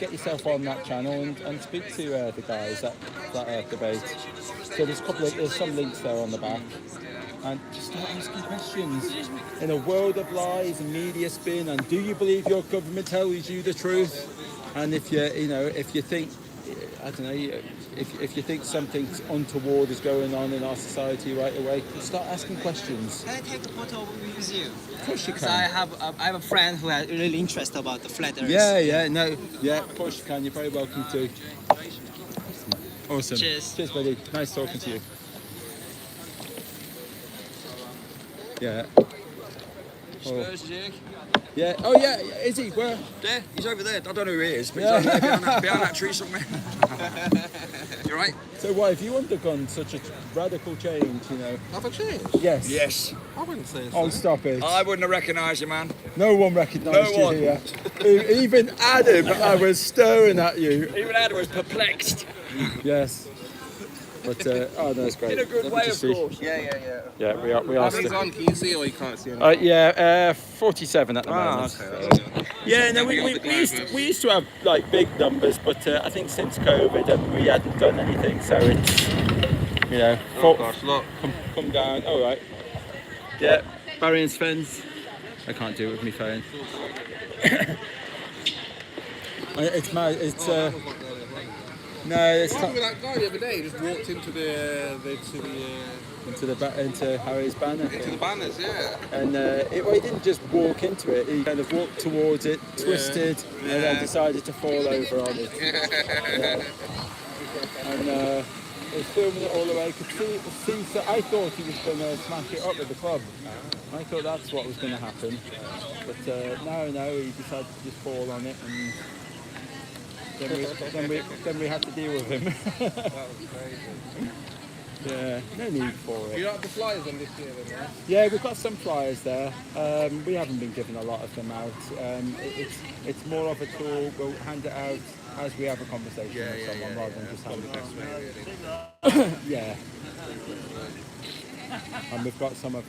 get yourself on that channel and speak to the guys at that debate. So there's some links there on the back. And just start asking questions. In a world of lies and media spin, and do you believe your government tells you the truth? And if you think, I don't know, if you think something untoward is going on in our society right away, start asking questions. Can I take a photo with you? Of course you can. So I have a friend who has really interest about the flat earth. Yeah, of course you can. You're very welcome to. Awesome. Cheers. Cheers, buddy. Nice talking to you. Yeah. Spurs, Jake. Yeah. Oh, yeah. Is he? Where? There. He's over there. I don't know who he is, but he's over there behind that tree somewhere. You right? So why have you undergone such a radical change, you know? Have I changed? Yes. Yes. I wouldn't say so. Oh, stop it. I wouldn't have recognised you, man. No one recognised No one. you here. Even Adam, I was staring at you. Even Adam was perplexed. Yes. But, oh no, it's great. In a good way, of course. Yeah, we are He's on, can you see or you can't see him? Yeah, 47 at the moment. Okay. Yeah, no, we used to have like big numbers, but I think since COVID we hadn't done anything, so it's, you know, Look. come down. All right. Yeah, Barry and Sven's. I can't do it with my phone. It's mad. It's no, it's that guy the other day just walked into into Harry's banner. Into the banners, yeah. And he didn't just walk into it. He kind of walked towards it, twisted, and then decided to fall over on it. Yeah. And he was filming it all the way. I could see. So I thought he was going to smash it up with the club. I thought that's what was going to happen. But no, he decided to just fall on it, and then we had to deal with him. That was crazy. Yeah, no need for it. You have the flyers on this year then, right? Yeah, we've got some flyers there. We haven't been giving a lot of them out. It's more of a tool. We'll hand it out as we have a conversation with someone rather than just hand it out. Yeah. And we've got some of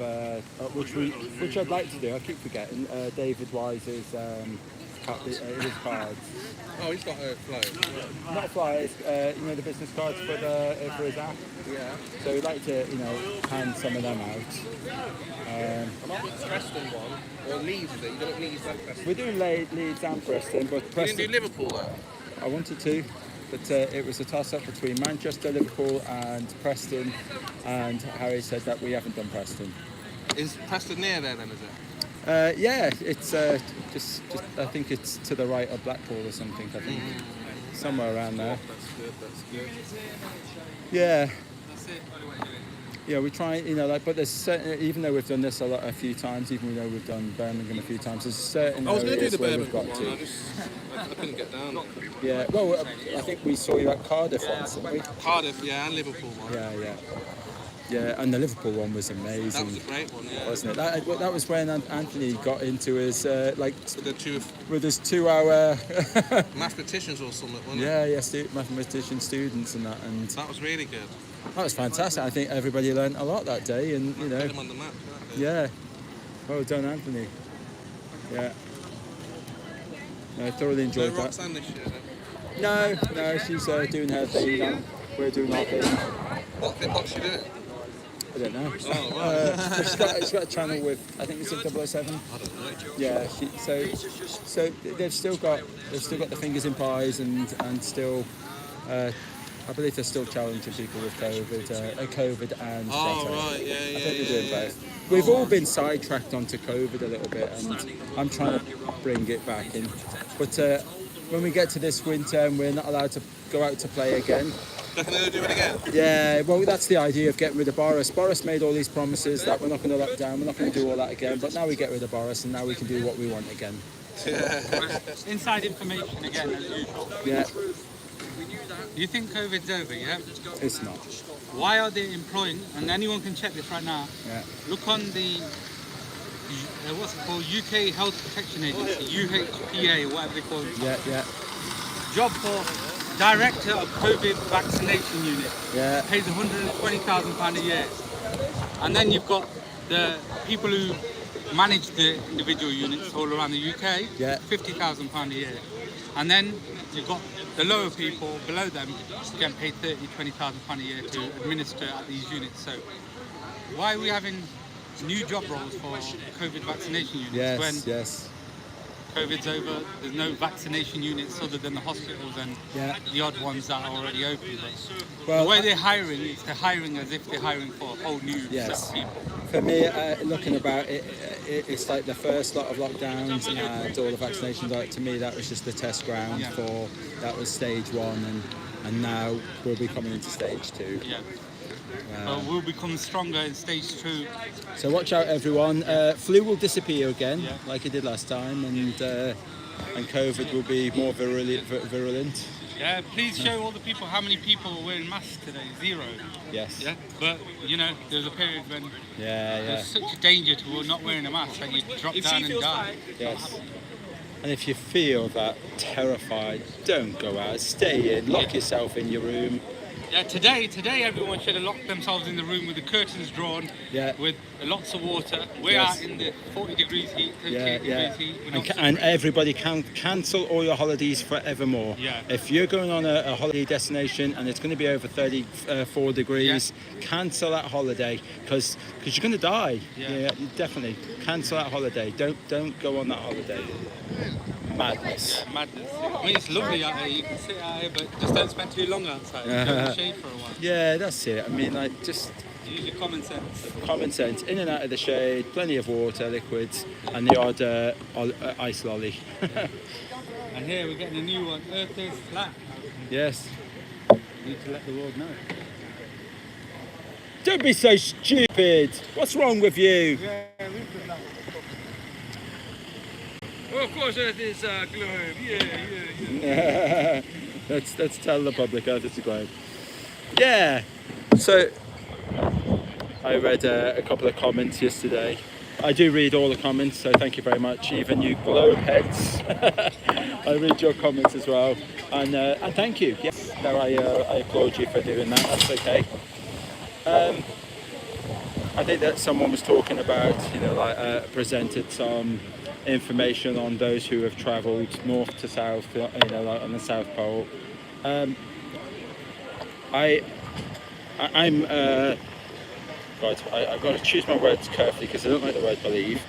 which I'd like to do. I keep forgetting. David Wise's his cards. Oh, he's got flyers. Not flyers. The business cards for his app. Yeah. So we'd like to, hand some of them out. I'm not with Preston one or Leeds. Is it? You don't Leeds and Preston. We're doing Leeds and Preston, but Preston. You didn't do Liverpool though. I wanted to, but it was a toss-up between Manchester, Liverpool, and Preston. And Harry said that we haven't done Preston. Is Preston near there then? Is it? Yeah, it's just I think it's to the right of Blackpool or something. I think somewhere around there. That's good. Yeah. Yeah, we try, but there's certain, even though we've done this a few times, even though we've done Birmingham a few times, there's certain I was going to do the areas where Birmingham we've got one, I couldn't get down. Yeah, well, I think we saw you at Cardiff once, didn't we? Cardiff, yeah, and Liverpool one. Yeah, and the Liverpool one was amazing. That was a great one, yeah. Wasn't it? That was when Anthony got into his, with his 2 hour... mathematicians or something, wasn't it? Yeah, mathematician students and that. And that was really good. That was fantastic. I think everybody learned a lot that day, and Put them on the map, yeah. Well done, Anthony. Yeah. No, I thoroughly enjoyed that. Roxanne this year, No, she's doing her thing now. We're doing our thing. What's she doing? I don't know. Oh, right. she's got a channel with, I think it's in 007. I don't know. Yeah, so they've still got the fingers in pies and still, I believe they're still challenging people with COVID and right, yeah, I think they're doing both. We've all been sidetracked onto COVID a little bit, and I'm trying to bring it back in. But when we get to this winter and we're not allowed to go out to play again. They're going to do it again? Yeah, well, that's the idea of getting rid of Boris. Boris made all these promises that we're not going to lock down, we're not going to do all that again, but now we get rid of Boris and now we can do what we want again. Inside information again, as usual. Yeah. You think COVID's over, yeah? It's not. Why are they employing, and anyone can check this right now, look on the, what's it called, UK Health Protection Agency, UHPA, or whatever they call it. Yeah. Job for Director of COVID Vaccination Unit. Yeah. Pays £120,000 a year. And then you've got the people who manage the individual units all around the UK, £50,000 a year. And then you've got the lower people below them getting paid £20,000 a year to administer at these units. So why are we having new job roles for COVID vaccination units when COVID's over? There's no vaccination units other than the hospitals and the odd ones that are already open. But the way they're hiring as if they're hiring for a whole new set of people. For me, looking about it, it's like the first lot of lockdowns and all the vaccinations. Like, to me, that was just the test ground for that was stage 1, and now we'll be coming into stage 2. Yeah. We'll become stronger in stage 2. So watch out, everyone. Flu will disappear again, like it did last time, and COVID will be more virulent. Yeah, please show all the people how many people are wearing masks today. 0. Yes. Yeah, but you know, there's a period when there's such a danger to not wearing a mask that you drop down and die. Yes. And if you feel that terrified, don't go out. Stay in. Lock yourself in your room. Yeah, today everyone should have locked themselves in the room with the curtains drawn, with lots of water. We are in the 40 degrees heat, 38 degrees heat. And everybody can cancel all your holidays forevermore. Yeah. If you're going on a holiday destination and it's going to be over 34 degrees, cancel that holiday because you're going to die. Yeah, definitely cancel that holiday. Don't go on that holiday. Madness. Yeah, madness. I mean, it's lovely out there. You can sit out here, but just don't spend too long outside. Go in the shade for a while. Yeah, that's it. I mean, like, just use your common sense. Common sense. In and out of the shade, plenty of water, liquids, and the odd ice lolly. And here we're getting a new one. Earth is flat. Yes. Need to let the world know. Don't be so stupid. What's wrong with you? Yeah, we've done that. Oh, of course, Earth is a globe. Yeah. Let's tell the public Earth is a globe. Yeah. So I read a couple of comments yesterday. I do read all the comments, so thank you very much. Even you globe heads. I read your comments as well, and thank you. Yes, no, I applaud you for doing that. That's okay. I think that someone was talking about, presented some information on those who have travelled north to south, like on the South Pole. I've got to choose my words carefully because I don't like the word believe.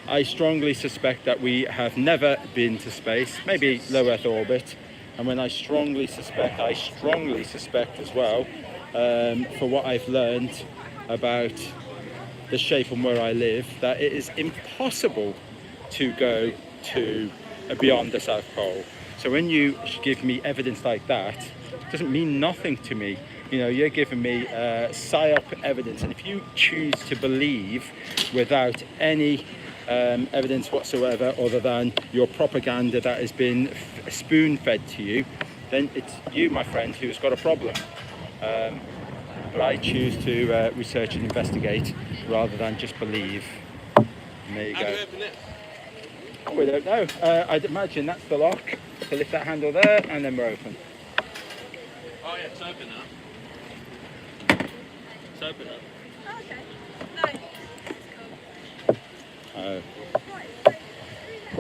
I strongly suspect that we have never been to space, maybe low Earth orbit. And when I strongly suspect as well, for what I've learned about the shape and where I live, that it is impossible to go to beyond the South Pole. So when you give me evidence like that, it doesn't mean nothing to me. You're giving me psyop evidence, and if you choose to believe without any evidence whatsoever other than your propaganda that has been spoon-fed to you, then it's you, my friend, who's got a problem. But I choose to research and investigate rather than just believe. And there you go. How do you open it? We don't know. I'd imagine that's the lock. So lift that handle there and then we're open. Oh yeah, it's open now. It's open now. Okay. No.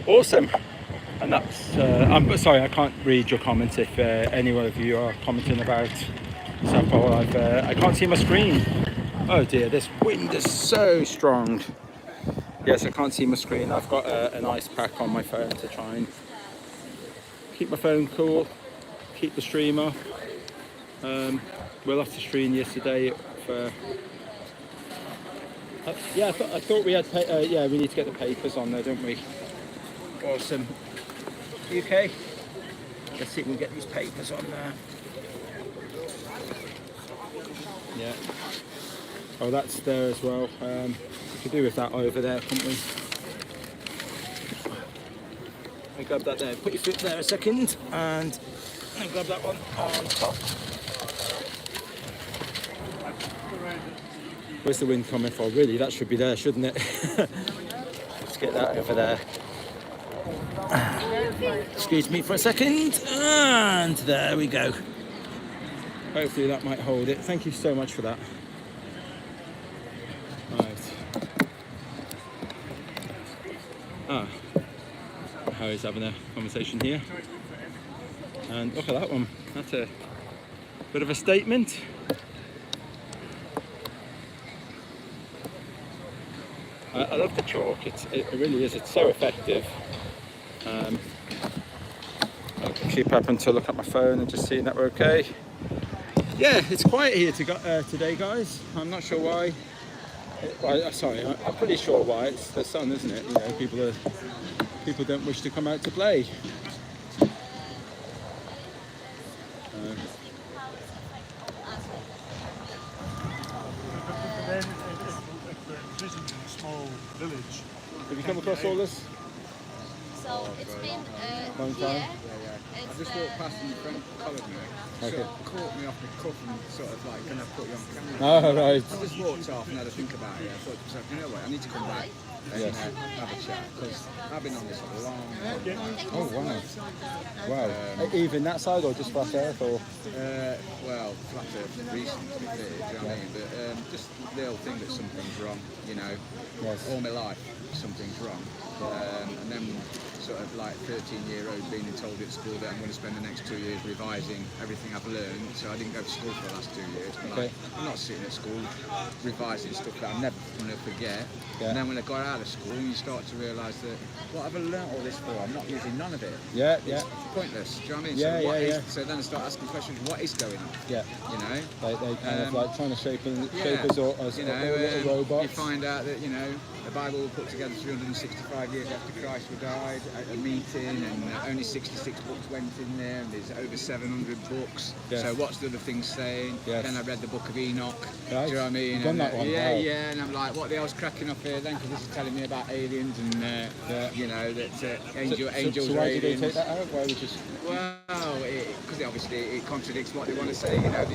Awesome. And that's, I'm sorry, I can't read your comments if any one of you are commenting about stuff. I can't see my screen. Oh dear, this wind is so strong. Yes, I can't see my screen. I've got an ice pack on my phone to try and keep my phone cool, keep the stream up. We lost the stream yesterday for... yeah, I thought we had... yeah, we need to get the papers on there, don't we? Awesome. UK. Let's see if we can get these papers on there. Yeah. Oh, that's there as well. We could do with that over there, couldn't we? I'll grab that there. Put your foot there a second, and I'll grab that one on top. Where's the wind coming from? Really, that should be there, shouldn't it? Let's get that over there. Excuse me for a second, and there we go. Hopefully that might hold it. Thank you so much for that. Right. Harry's having a conversation here. And look at that one. That's a bit of a statement. I love the chalk. It really is. It's so effective. I'll keep up until I look at my phone and just seeing that we're okay. Yeah, it's quiet here today, guys. I'm not sure why. Sorry, I'm pretty sure why. It's the sun, isn't it? You know, people don't wish to come out to play. Small village. Have you come across all this? So it's been Long time? I just walked past and your friend collared me. Okay. Sort of caught me off the cuff and sort of like, can I put you on camera? Oh, right. I just walked off and had a think about it. I thought to myself, you know what, I need to come back and have a chat, because I've been on this a long time. Oh, wow. Wow. Even that side or just flat earth? Or? Well, flat earth recent, to be fair, do you know what I mean? But just the old thing that something's wrong, you know. Yes. All my life, something's wrong. And then sort of like 13-year-old being told at school that I'm going to spend the next 2 years revising everything I've learned. So I didn't go to school for the last 2 years. Okay. I'm not sitting at school revising stuff that I'm never going to forget. Yeah. And then when I got out of school, you start to realise that, what have I learnt all this for? I'm not using none of it. Yeah, It's pointless. Do you know what I mean? Yeah, So then I start asking questions, what is going on? Yeah. You know? They kind of like trying to shape us as you know, little robots. You find out that, you know, the Bible was put together 365 years after Christ died at a meeting, and only 66 books went in there, and there's over 700 books. Yes. So what's the other thing saying? Yes. Then I read the book of Enoch. Right. Do you know what I mean? You've done that one? Yeah, Wow. yeah, and I'm like, what the hell's cracking up here then? Because this is telling me about aliens and, you know, that angels so are why did they aliens. take that out? Why would just... Well, because obviously it contradicts what they want to say. You know,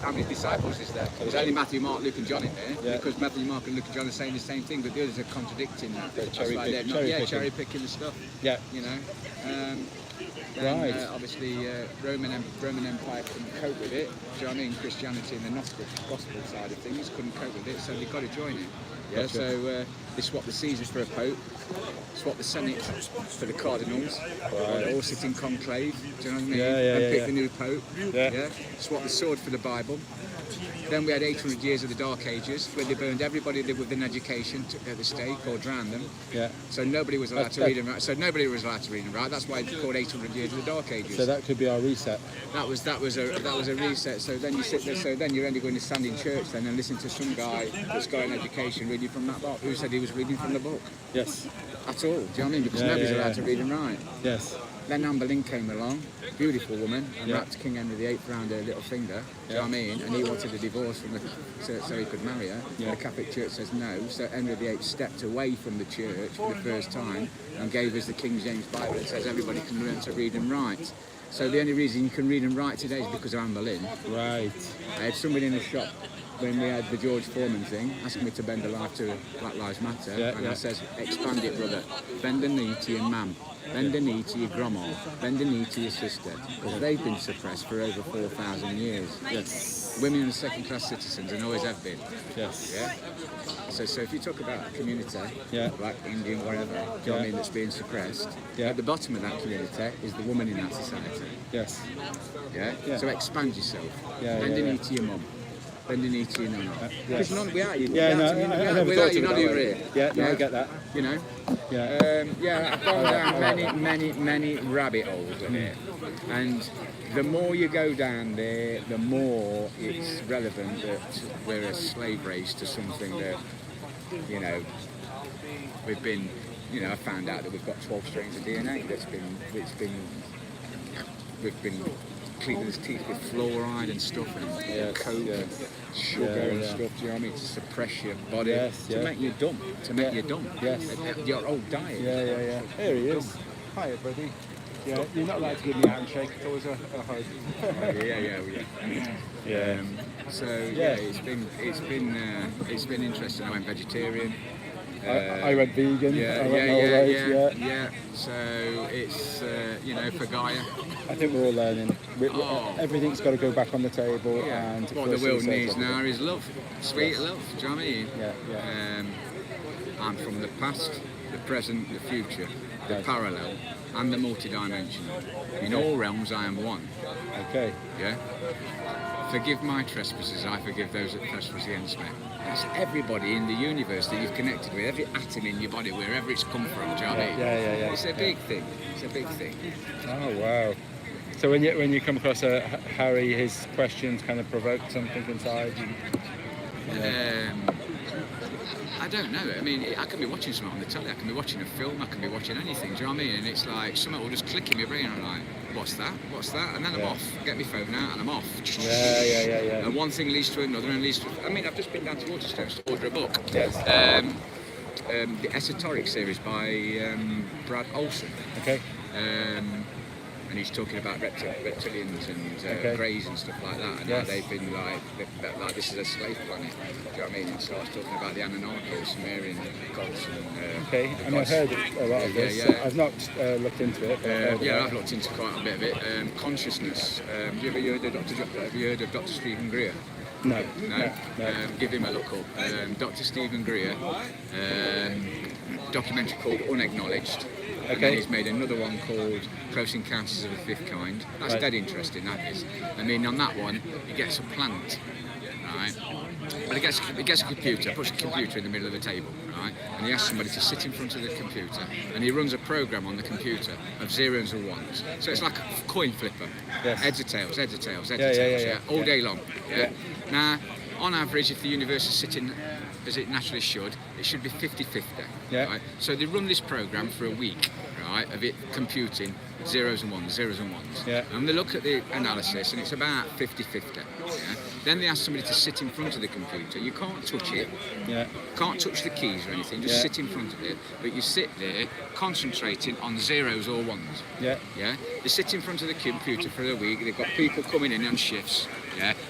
how many disciples is there? There's only Matthew, Mark, Luke and John in there, because Matthew, Mark and Luke and John are saying the same thing, but the others are contradicting that. Cherry picking the stuff. Yeah. You know. Right. Obviously, Roman Empire couldn't cope with it. Do you know what I mean? Christianity and the Gnostic gospel side of things couldn't cope with it, so they got to join it. Yeah. Gotcha. So they swapped the Caesars for a pope, swapped the Senate for the cardinals. Right. They all sit in conclave. Do you know what I mean? Yeah, Pick the new pope. Yeah. Swap the sword for the Bible. Then we had 800 years of the Dark Ages, where they burned everybody that lived within education at the stake or drowned them. Yeah. So nobody was allowed to read and write. That's why it's called 800 years of the Dark Ages. So that could be our reset. That was a reset. So then you sit there. So then you're only going to stand in church then and listen to some guy that's got an education reading from that book. Who said he was reading from the book? Yes. At all. Do you know what I mean? Because nobody's allowed to read and write. Yes. Then Anne Boleyn came along, beautiful woman, and wrapped King Henry VIII around her little finger. Do you know what I mean? And he wanted a divorce from so he could marry her. Yeah. The Catholic Church says no. So Henry VIII stepped away from the church for the first time and gave us the King James Bible that says everybody can learn to read and write. So the only reason you can read and write today is because of Anne Boleyn. Right. I had somebody in a shop when we had the George Foreman thing, asking me to bend a life to Black Lives Matter, I says, expand it, brother. Bend a knee to your mum. Bend a knee to your grandma. Bend a knee to your sister. Because they've been suppressed for over 4,000 years. Yes. Women are second-class citizens and always have been. Yes. Yeah. So if you talk about a community, like Indian, whatever, do you know what I mean, that's being suppressed, at the bottom of that community is the woman in that society. Yes. Yeah? So expand yourself. Yeah, Bend a knee to your mum. Bend a knee to your nana. Yes. Because without you, Yeah, no, I never without thought you, of it none that of you are way. here. Yeah, no, I get that. You know? Yeah. I've gone down many rabbit holes in it. And the more you go down there, the more it's relevant that we're a slave race to something that, you know, we've been, you know, I found out that we've got 12 strains of DNA we've been cleaning his teeth with fluoride and stuff and coke and sugar and stuff, do you know what I mean, to suppress your body, to make you dumb, your old diet. Yeah. Here he is. Hiya, buddy. Yeah, you're not allowed to give me a handshake, it's always a hug. Yeah. It's been interesting. I went vegetarian. I went vegan. Yeah. So it's you know, for Gaia. I think we're all learning. Everything's got to go back on the table. And what the world needs now is love, sweet love. Do you know what I mean? Yeah. I'm from the past, the present, the future, the parallel, and the multi-dimensional. In all realms, I am one. Okay. Yeah. Forgive my trespasses, I forgive those that trespass against me. That's everybody in the universe that you've connected with, every atom in your body, wherever it's come from, do you know what I mean? Yeah. It's a big thing. It's a big thing. Oh, wow. So when you come across Harry, his questions kind of provoke something inside you? I don't know. I mean, I can be watching something on the telly, I can be watching a film, I can be watching anything, do you know what I mean? And it's like, something will just click in my brain, and I'm like, what's that? And then I'm off, get my phone out, and I'm off. Yeah. And one thing leads to another, and leads to... I mean, I've just been down to Waterstones to order a book. Yes. The Esoteric series by Brad Olson. Okay. And he's talking about reptilians and greys and stuff like that, and how they've been like this is a slave planet. Do you know what I mean? And so I was talking about the Anunnaki, the Sumerian gods. And I've heard a lot of this. I've not looked into it. I've looked into quite a bit of it. Consciousness. Have you heard of Dr. Stephen Greer? No. Give him a look up. Dr. Stephen Greer. Documentary called Unacknowledged. And then he's made another one called Close Encounters of the Fifth Kind. That's dead interesting, that is. I mean, on that one, he gets a plant, right? But he gets a computer, puts a computer in the middle of the table, right? And he asks somebody to sit in front of the computer, and he runs a program on the computer of zeros and ones. So it's like a coin flipper. Heads or tails, all day long. Now, on average, if the universe is sitting as it naturally should, it should be 50-50. Right? So they run this program for a week, right, of it computing zeros and ones. And they look at the analysis, and it's about 50-50. Then they ask somebody to sit in front of the computer. You can't touch it. Can't touch the keys or anything. Just sit in front of it. But you sit there concentrating on zeros or ones. They sit in front of the computer for a week. They've got people coming in on shifts.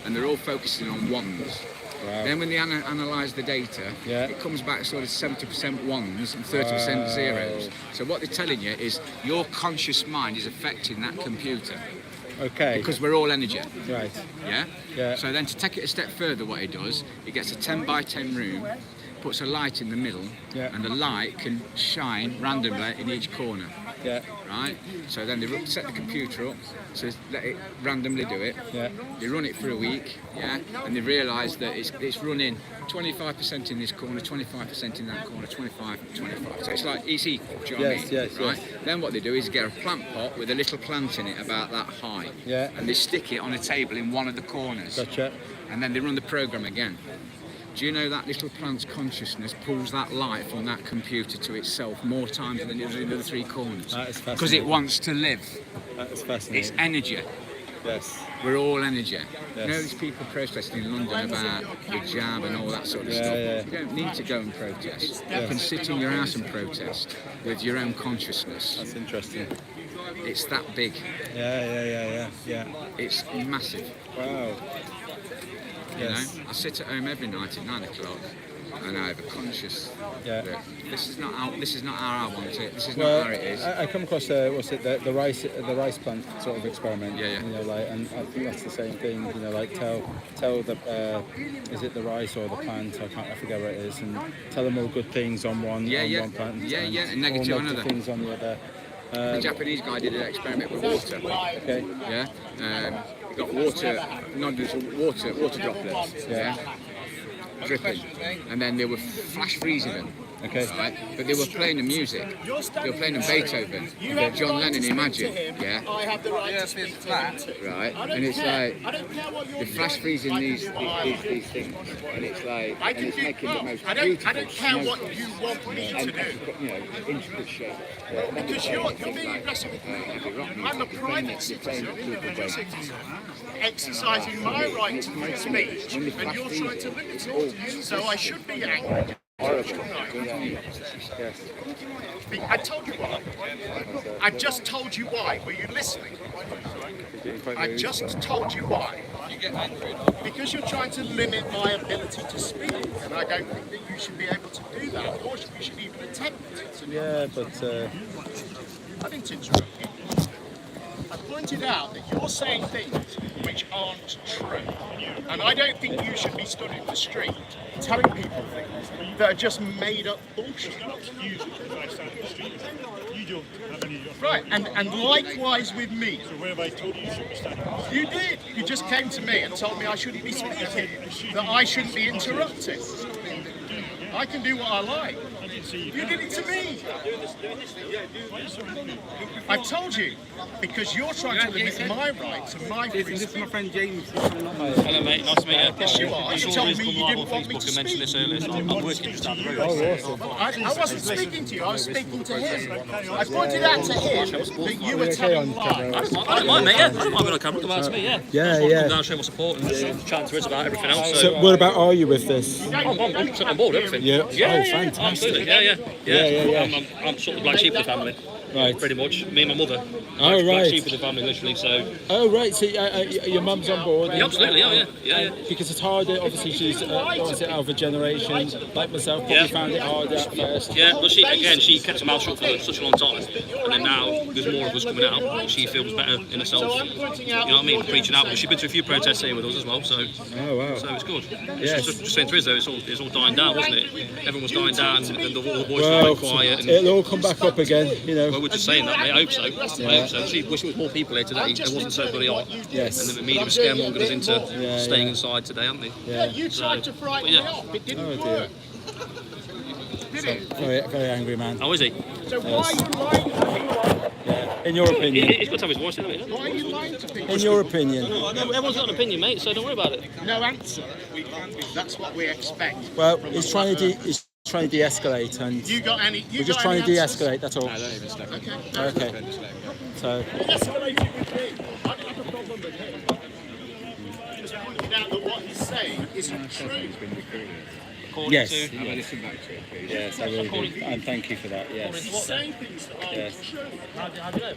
And they're all focusing on ones. Wow. Then when they analyse the data, it comes back sort of 70% ones and 30% zeros. So what they're telling you is your conscious mind is affecting that computer. Okay. Because we're all energy. Right. Yeah? So then to take it a step further, what he does, he gets a 10 by 10 room, puts a light in the middle, and the light can shine randomly in each corner. Right? So then they set the computer up, so let it randomly do it. They run it for a week, and they realise that it's running 25% in this corner, 25% in that corner, 25. So it's like it's equal, do you know what I mean? Right? Then what they do is get a plant pot with a little plant in it about that high. And they stick it on a table in one of the corners. And then they run the program again. Do you know that little plant's consciousness pulls that light from that computer to itself more times than it does in the other three corners? That is fascinating. Because it wants to live. That is fascinating. It's energy. Yes. We're all energy. You know these people protesting in London about the jab and all that sort of stuff? You don't need to go and protest. You can sit in your house and protest with your own consciousness. That's interesting. It's that big. Yeah. It's massive. Wow. Yes. You know, I sit at home every night at 9 o'clock, and I have a conscious. Yeah. That this is not how I want it. This is Well, not how it is. I come across the rice plant sort of experiment. Yeah. You know, like, and I think that's the same thing. You know, like tell the is it the rice or the plant? I forget what it is, and tell them all good things on one one plant. And negative all on another. things on the other. The Japanese guy did an experiment with water. Okay. Yeah. Got water droplets. Yeah. Dripping, and then they were flash freezing them. Okay. Right? But they were playing the music. They were playing them Beethoven, John Lennon, Imagine. Yeah. I have the right to speak to you. Right. And it's like they're flash freezing these things, and it's like and it's making the most beautiful. I don't care what you want me to do. You know, intricate shape. Because you're being aggressive with me. I'm a private citizen, exercising my right to free speech, and you're trying to limit it. So I should be angry. Yes. I told you why. I just told you why. Were you listening? I just told you why. Because you're trying to limit my ability to speak, and I don't think that you should be able to do that, or you should even attempt it. Yeah, but I didn't interrupt you. I pointed out that you're saying things which aren't true, and I don't think you should be stood in the street telling people things that are just made up bullshit. Right, and likewise with me. So where have I told you you should be standing? You did. You just came to me and told me I shouldn't be speaking, that I shouldn't be interrupted. I can do what I like. You did it to me. I've told you, because you're trying to limit my rights and my free This is my speech. friend James. Hello, mate. Nice to meet you. Yes, you are. I You saw told Liz me come you live didn't on want me Facebook to and mentioned this earlier. So I'm working just down the road. I wasn't speaking to you, I was speaking to him. I pointed out to him that you were telling lies. I don't mind, mate. Yeah, I don't mind being on camera. Come out to me. Yeah. Yeah. Come down, show my support, and chat to us about everything else. So what about are you with this? I'm on board with everything. Yeah. Yeah, Oh, fantastic. absolutely. Yeah. I'm sort of the black sheep of the family. Right. Pretty much. Me and my mother. Oh, Black right. sheep of the family, literally. So. Oh, right. So your mum's on board. Yeah, absolutely. Yeah. Because it's harder. Obviously, she's out of a generation like myself. Probably found it harder at first. Yeah, but she kept her mouth shut for such a long time, and then now there's more of us coming out, and she feels better in herself. You know what I mean? Preaching out. She's been to a few protests here with us as well, so. Oh wow. So it's good. Yes. Just saying to us though, it's all dying down, wasn't it? Everyone was dying down, and all the voices Well, were quiet. And, it'll all come back up again, you know. well, we're just saying that, mate. I hope so. I hope so. She wish there was more people here today. It wasn't so bloody hot. Yes. And then the media was scaremongering us into staying inside today, haven't they? Yeah, you tried to frighten me off. It didn't work. Did it? Very, very angry man. Oh, is he? So why are you lying to people? In your opinion. He's got to have his voice, isn't he? Why are you lying to people? In your opinion. Everyone's got an opinion, mate, so don't worry about it. No answer. That's what we expect. Well, he's trying to de-escalate, and You got any? You we're just got trying to any answers? de-escalate. That's all. I don't even step. Okay. So. Escalated with me. I don't have a problem with him. Just pointed out that what he's saying isn't true. Yes. To, Have a listen back to it, please. Yes, I will do. And thank you for that. Yes. He's saying things that aren't Yes. true. how do you know?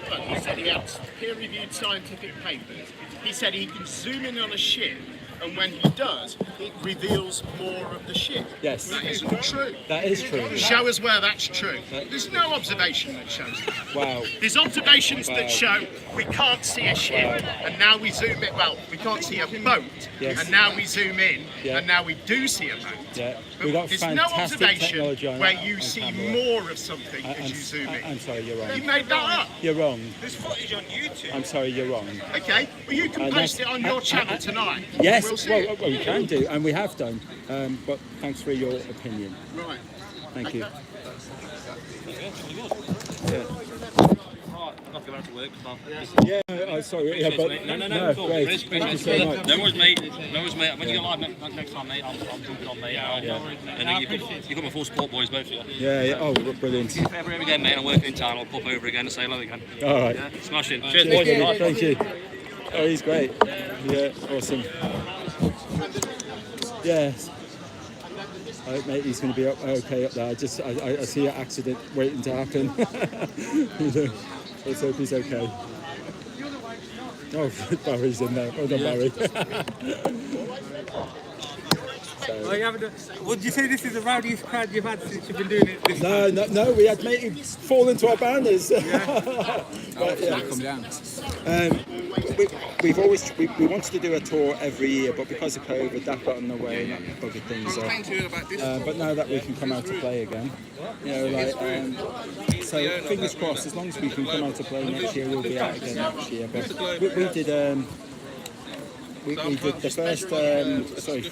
Look, he said he had peer-reviewed scientific papers. He said he can zoom in on a ship, and when he does, it reveals more of the ship. Yes. That isn't true. That is true. Show us where that's true. There's no observation that shows that. Wow. There's observations that show we can't see a ship, and now we zoom in. Well, we can't see a boat, Yes. and now we zoom in, Yeah. and now we do see a boat. Yeah. But We've got there's no fantastic observation technology on where that, you on see camera. more of something as you zoom in. I'm sorry, you're You wrong. made that up. You're wrong. There's footage on YouTube. I'm sorry, you're wrong. Okay, well you can And post that's- it on your channel tonight. Yes, We'll see well, it. well, we can do, and we have done. But thanks for your opinion. Right. Thank you. Right, I'm not going to work. Yeah, sorry. Yeah, but No, cool. great. Chris, Thank you so much. No worries, mate. No worries, mate. When you go live next time, mate, I'm jumping on, mate. And then you've got my full support, boys, both of you. Yeah. Oh, brilliant. If ever again, mate, I'm working in town, I'll pop over again and say hello again. All right. Yeah, smashing. Cheers, Cheers, boys. buddy. Thank you. Oh, he's great. Yeah, awesome. Yeah. I hope, mate, he's going to be okay up there. I see an accident waiting to happen. You know, let's hope he's okay. Oh, Barry's in there. Well done, Barry. Would you say this is the rowdiest crowd you've had since you've been doing it this time? No, we had mates fall into our banners. Come down. We wanted to do a tour every year, but because of COVID, that got in the way and that buggered things up. But now that we can come out to play again, so fingers crossed. As long as we can come out to play next year, we'll be out again next year. But we did. We did the first flat earth tour to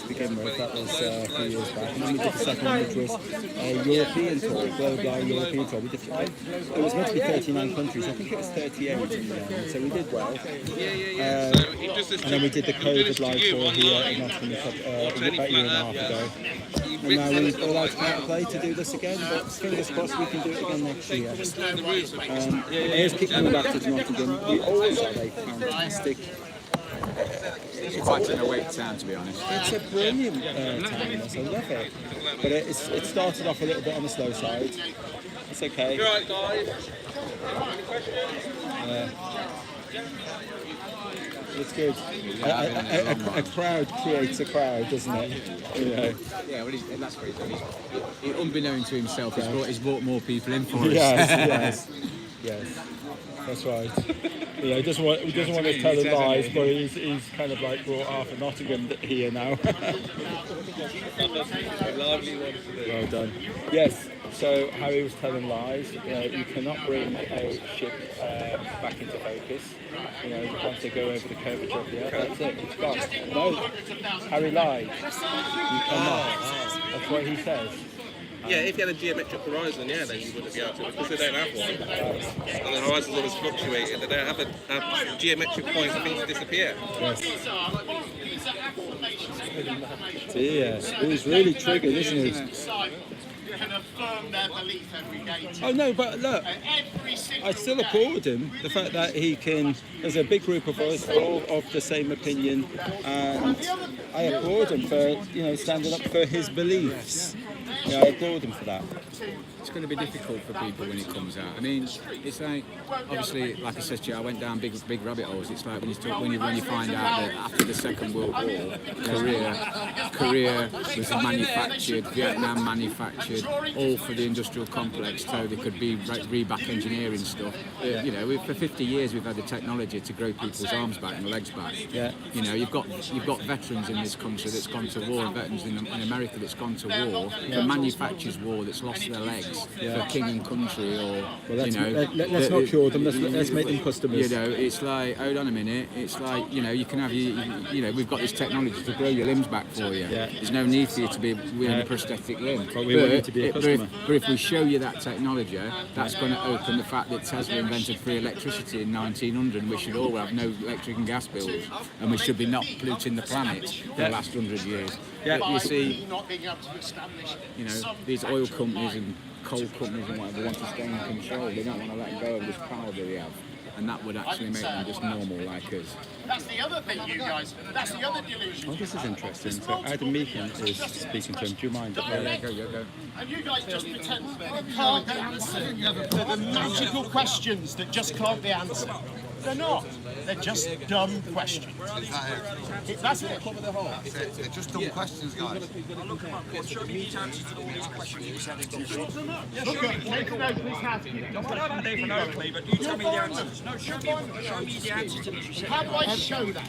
begin with, that was a few years back, and then we did the second one, which was a European tour, a global European tour. We did it was meant to be 39 countries, I think it was 38 in the end, so we did well. And then we did the COVID live tour here in Nottingham about a year and a half ago. And now we're allowed to come out and play to do this again, but fingers crossed we can do it again next year. Here's keep coming back to Nottingham. We always have a fantastic. It's quite an awake town, to be honest. It's a brilliant town, yes, I love it. But it started off a little bit on the slow side. It's okay. You're right, guys. It's good. A crowd creates a crowd, doesn't it? Yeah, well, that's what he's done. Unbeknown to himself, he's brought more people in for us. Yes. That's right. He doesn't want to tell the lies, but he's kind of like brought half of Nottingham here now. Well done. Yes. So Harry was telling lies. You cannot bring a ship back into focus. Once they go over the curvature of the Earth, that's it. It's gone. No, Harry lied. You cannot. That's what he says. Yeah, if you had a geometric horizon, then you wouldn't be able to, because they don't have one. And the horizon's always fluctuating. They don't have a geometric point for things to disappear. Yes. Yes, it was really triggered, isn't it? Can affirm their belief every day. Oh no, but look, I still applaud him. The fact that he can, there's a big group of us all of the same opinion, and I applaud him for standing up for his beliefs. I applaud him for that. It's going to be difficult for people when it comes out. I mean, it's like, obviously, like I said to you, I went down big rabbit holes. It's like when you find out that after the Second World War, Korea was manufactured, Vietnam manufactured, all for the industrial complex, so they could be back engineering stuff. For 50 years we've had the technology to grow people's arms back and legs back. Yeah. You've got veterans in this country that's gone to war, and veterans in America that's gone to war, for manufactures war that's lost their legs. For king and country, or let's not cure them. Let's make them customers. It's like, hold on a minute. It's like you can have we've got this technology to grow your limbs back for you. Yeah. There's no need for you to be wearing a prosthetic limb. But we want you to be a customer. But if we show you that technology, that's going to open the fact that Tesla invented free electricity in 1900. And we should all have no electric and gas bills, and we should be not polluting the planet for the last 100 years. Yeah. But you see, these oil companies and coal companies and whatever want to stay in control. They don't want to let go of this power that we have, and that would actually make them just normal like us. That's the other thing, you guys. That's the other delusion. Oh, this is interesting. So Adam Meekin is speaking to him. Do you mind? Go. And you guys just pretend they can't be answered. They're the magical questions that just can't be answered. They're not. They're just dumb questions. That's it. They're just dumb questions, guys. Show me the answers to all these questions you said. Look at Nathan Oakley's house. Nathan Oakley, but you tell me the answers. No, show me the answers to these you said. How do I show that?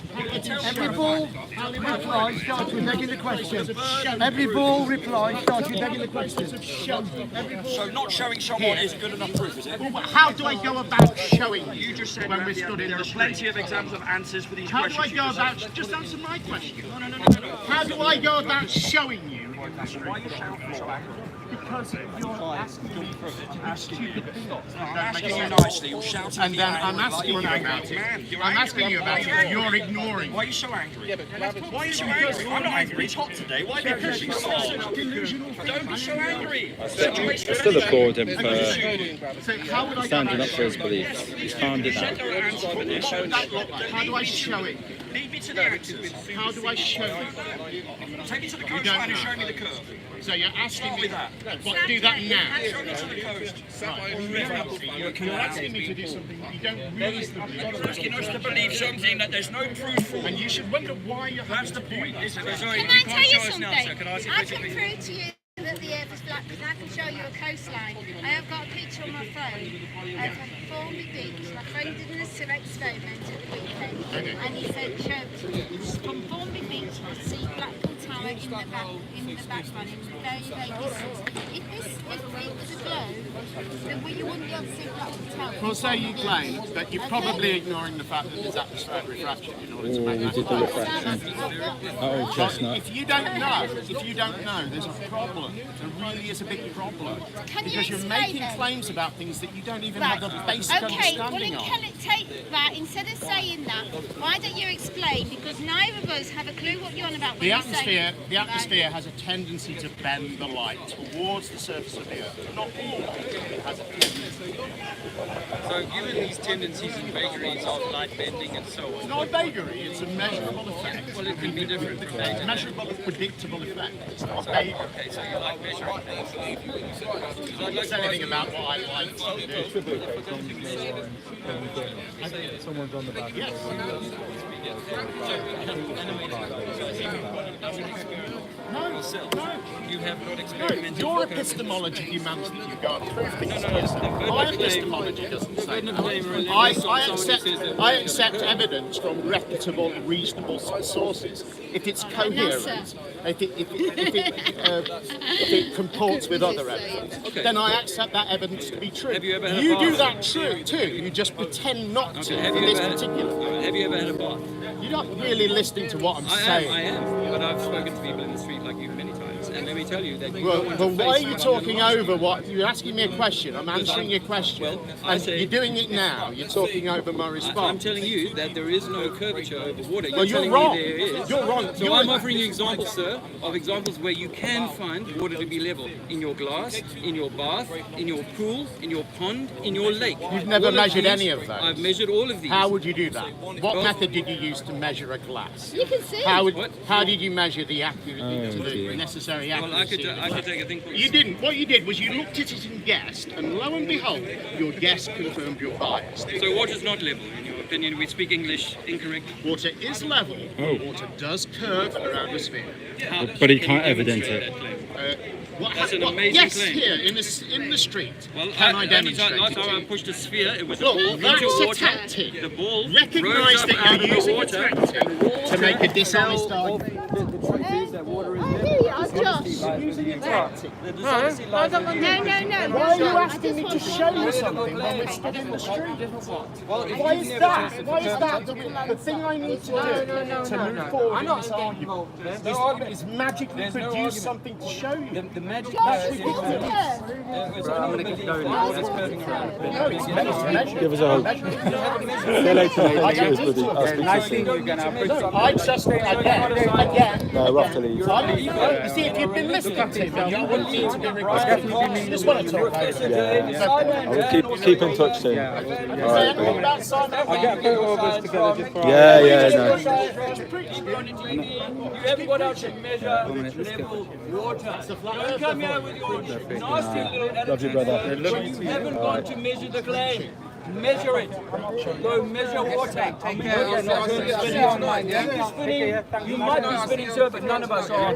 Every ball reply starts with begging the question. Every ball reply starts with begging the question. So not showing someone is good enough proof, is it? Well, how do I go about showing you? You just said when we're stood in there the are plenty of examples of answers for these How do questions. I go about? Just answer my question. No. How do I go about showing you? Why are you shouting so angry? Because you're asking me to ask stupid things. I'm asking you nicely, you're shouting And then I'm asking you about it. I'm asking you about it, and you're ignoring. Why are you so angry? Why are you so angry? I'm not angry, it's hot today. Why are you angry? Don't be so angry. I still applaud him for So how would I standing up for his beliefs. He's calmed it down. How do I show it? Leave me me to there. How do I show you? Take me to the You coastline don't and know. show me the curve. So you're asking me with that. what, do that now? Show me to the coast. You're asking me to do something that you don't reasonably You're asking us to believe something that there's no proof for. And you should wonder why you're That's the point. Sorry, Can you I can't tell you show us now, something? sir. Can I ask you a I question, can please? prove to you that the earth is flat because I can show you a coastline. I have got a picture on my phone of Formby Beach. My friend did an experiment at the weekend and he said, from Formby Beach you see Blackpool Tower in the background, in the very, very distance. If it was a globe, then you wouldn't be able to see Blackpool Tower. Well, so you claim, but you're probably ignoring the fact that there's atmospheric refraction in order to make that claim. If you don't know, there's a problem. There really is a big problem. Because you're making claims about things that you don't even have the basic understanding of. Can it take that, instead of saying that, why don't you explain? Because neither of us have a clue what you're on about when The you're saying... atmosphere has a tendency to bend the light towards the surface of the Earth. Not all of it, it has a tendency. So given these tendencies and vagaries of light bending and so on. It's not a vagary, it's a measurable effect. Well, it can be different from day It's a measurable, predictable effect. It's not a vagary. Okay, so you like measuring things. I don't say anything about what I like to do. Someone's on the back. Yes. No, you have not experimented. Your epistemology demands that you go and prove things to yourself. My epistemology doesn't say that. I accept evidence from reputable, reasonable sources. If it's coherent, if it comports with other evidence, then I accept that evidence to be true. Have you ever had You a do bath? that too. You just pretend not to Have for you this ever had- particular. Have you ever had a bath? You're not really listening to what I'm saying. I am, but I've spoken to people in the street like you many times, and let me tell you that you Well, don't want well, to why are face you what talking I'm over what? You're asking me a question. I'm answering your question. Well, I and say- you're doing it now. You're talking over my I'm response. telling you that there is no curvature over water. Well, you're telling wrong. me there is. You're wrong. So You're- I'm offering you examples, sir, of examples where you can find water to be level in your glass, in your bath, in your pool, in your pond, in your lake. You've never All measured these, any of those. I've measured all of these. How would you do that? What Well- method did you use to measure a glass? You can see. How did you measure the accuracy, the necessary accuracy? Well, I could take a thing called... You didn't. What you did was you looked at it and guessed, and lo and behold, your guess confirmed your bias. So water's not level, in your opinion? We speak English incorrectly. Water is level. Water does curve around a sphere. But he can't evidence it. That's an amazing yes, claim. here in the street. Well, Can I demonstrate last it time to I you? pushed a sphere, it was Look, a ball that's into a water. tactic. The ball Recognise rose up that out you're of the using a water. tactic to make a dishonest argument. The truth is that water is Here you are, Josh. using a tactic. The No, dishonesty lies in you. no. Why are you asking me to show you something when we're stood in the street? Why is that? Why is that the thing I need to do to move forward in this argument is magically produce something to show you? The magic I'm going to keep going. Water's curving around. Give us a hope. See you later, mate. Cheers, buddy. I'll speak to you Nice soon. seeing you again. I appreciate it. I just again. No, we'll have to leave. You see, if you'd been listening to me, you wouldn't need to be recording. You just want to talk over it. I will keep in touch soon. All right, What mate. about Simon? I'll get a photo of us together just for Yeah, no. You haven't got out to measure level water. Don't come here with your nasty little attitude. Love you, brother. When you haven't gone to measure the claim. Measure it. Go measure water. Take care. You might be spinning, sir, but none of us are.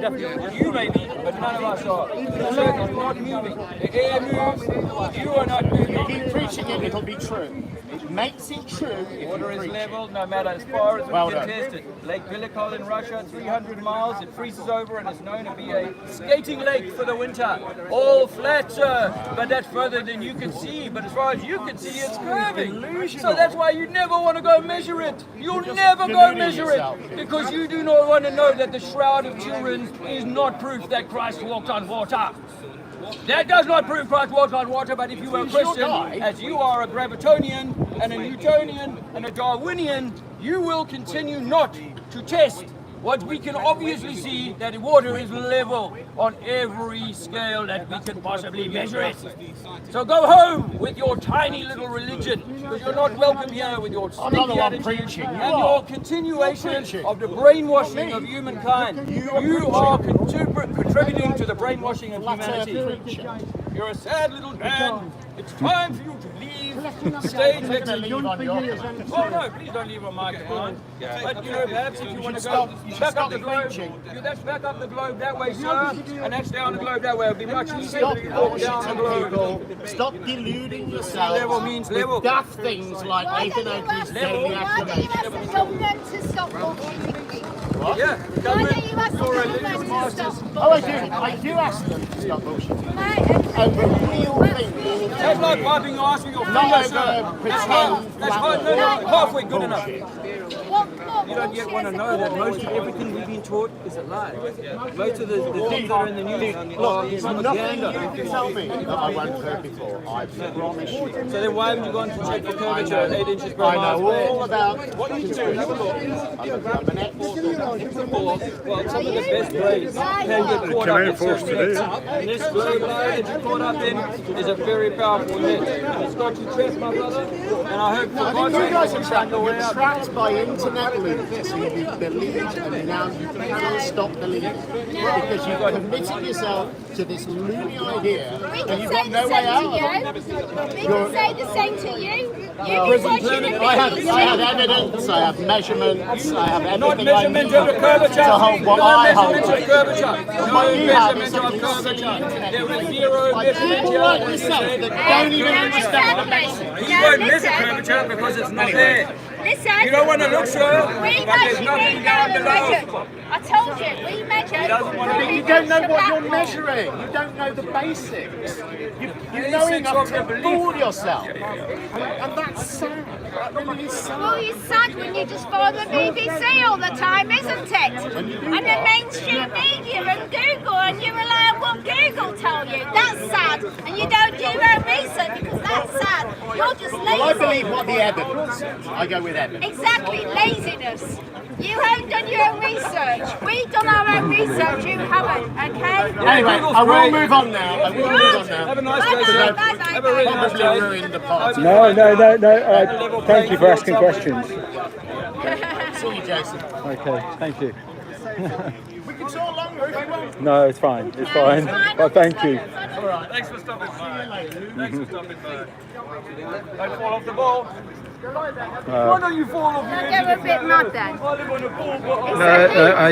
You may be, but none of us are. The circle is not moving. The air moves. You are not moving. Keep preaching it, it'll be true. It makes it true if Water you is preach. level no matter as far as we Well can done. test it. Lake Bilikol in Russia, 300 miles, it freezes over and is known to be a skating lake for the winter. All flat, sir, but that's further than you can see. But as far as you can see, it's curving. So that's why you never want to go measure it. You'll never go measure it because you do not want to know that the Shroud of Turin is not proof that Christ walked on water. That does not prove Christ walked on water, but if you were a Christian, as you are a Gravitonian and a Newtonian and a Darwinian, you will continue not to test what we can obviously see that the water is level on every scale that we can possibly measure it. So go home with your tiny little religion, because you're not welcome here with your stinky attitude and your continuation of the brainwashing of humankind. You are contributing to the brainwashing of humanity. You're a sad little man. It's time for you to leave the stage next to you. Oh no, please don't leave on my command. But you know, perhaps if you want to go back up the globe, that's back up the globe that way, sir, and that's down the globe that way. It'll be much easier to walk down the globe. Stop deluding yourself. Level means level. With daft things like Nathan Oakley's daily affirmation. Why don't you ask the government to stop bullshitting people? What? Yeah, Why don't you ask the government to stop bullshitting? Oh, I do ask them to stop bullshitting. Over real things. That's like wiping your ass with your fingers, sir. That's halfway good enough. You don't yet want to know that most of everything we've been taught is a lie. Most of the things that are in the news are propaganda. Nothing you can tell me that I won't heard before. I promise you. So then why haven't you gone to check for curvature at 8 inches per I mile? know all about what you do. I'm an expert. Well, some of the best brains can get caught up in certain nets. And this globe lie that you're caught up in is a very powerful net. And it's got you trapped, my brother. And I hope for God's sake you can find a way out. Trapped by internet loops, you believe, and now you cannot stop believing because you've committed yourself to this loony idea, and you've got no way out. We can say the same to you. I have evidence, I have measurements, I have everything Not measurement of the curvature. to hold what No I hold. measurement of curvature. No What you have is measurement of something curvature. There was zero measurement People here. like yourself that don't even understand the basics. You won't measure curvature because it's not there. Listen. You don't want to look, sir, We but there's actually nothing down below. I told you, we measured. But you don't know what you're measuring. You don't know the basics. You know enough to fool yourself. And that's sad. That really is sad. Well, it's sad when you just follow the BBC all the time, isn't it? And the mainstream media and Google, and you rely on what Google tell you. That's sad. And you don't do your own research because that's sad. You're just lazy. Well, I believe what the evidence says. I go with evidence. Exactly, laziness. You haven't done your own research. We've done our own research, you haven't, okay? Anyway, I will move on now. I will move on now. Have a nice day, sir. Have a really nice Probably day. ruined the party. No. Thank you for asking questions. See you, Jason. Okay, thank you. We can talk longer if you want. No, it's fine. It's fine. Well, thank you. All right. Thanks for stopping by. Thanks for stopping by. Don't fall off the ball. Why don't you fall off? They're a bit mad then. I live on a ball.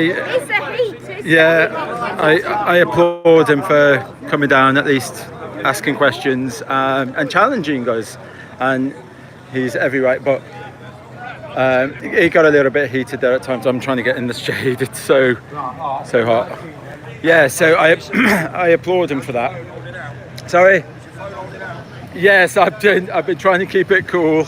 It's the heat. I applaud him for coming down, at least asking questions and challenging us. And he's every right, but he got a little bit heated there at times. I'm trying to get in the shade. It's so hot. Yeah, so I applaud him for that. Sorry. Yes, I've been trying to keep it cool.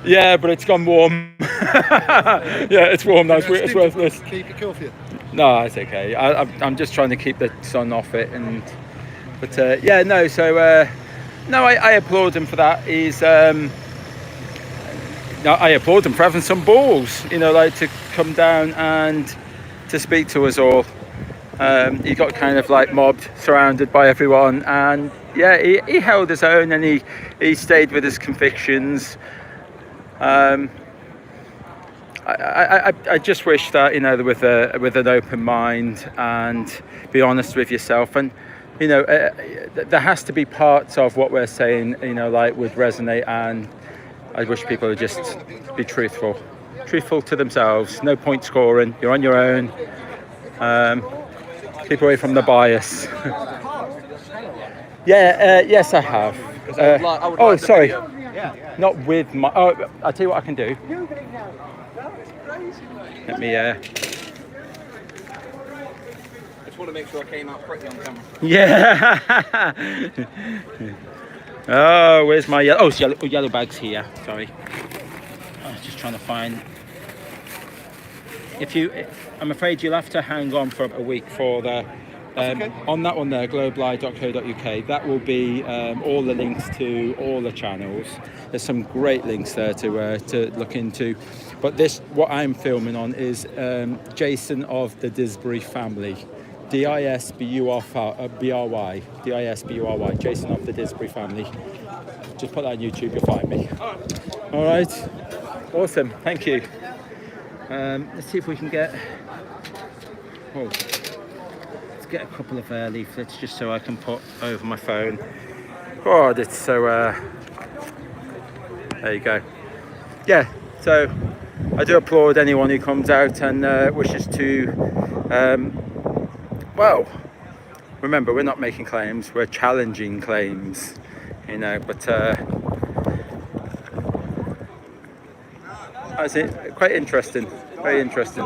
Yeah, but it's gone warm. Yeah, it's warm now. It's worthless. Keep it cool for you. No, it's okay. I'm just trying to keep the sun off it, but yeah, no. So no, I applaud him for that. No, I applaud him for having some balls. You know, like to come down and to speak to us all. He got kind of like mobbed, surrounded by everyone, and yeah, he held his own, and he stayed with his convictions. I just wish that, you know, with an open mind and be honest with yourself, and you know, there has to be parts of what we're saying, you know, like would resonate, and I wish people would just be truthful to themselves. No point scoring. You're on your own. Keep away from the bias. Yes, I have. Oh, sorry. Not with my. Oh, I'll tell you what I can do. Let me. I just want to make sure I came out pretty on camera. Yeah. Oh, where's my yellow? Oh, yellow bag's here. Sorry. I was just trying to find. I'm afraid you'll have to hang on for a week for the On that one there, globeli.co.uk, that will be all the links to all the channels. There's some great links there to look into. But this, what I'm filming on is Jason of the Disbury family. D-I-S-B-U-R-Y, D-I-S-B-U-R-Y, Jason of the Disbury family. Just put that on YouTube, you'll find me. All right, awesome, thank you. Let's see if we can get, let's get a couple of leaflets just so I can put over my phone. God, it's so, there you go. Yeah, so I do applaud anyone who comes out and wishes to, well, remember, we're not making claims, we're challenging claims, you know, but that's it, quite interesting, very interesting.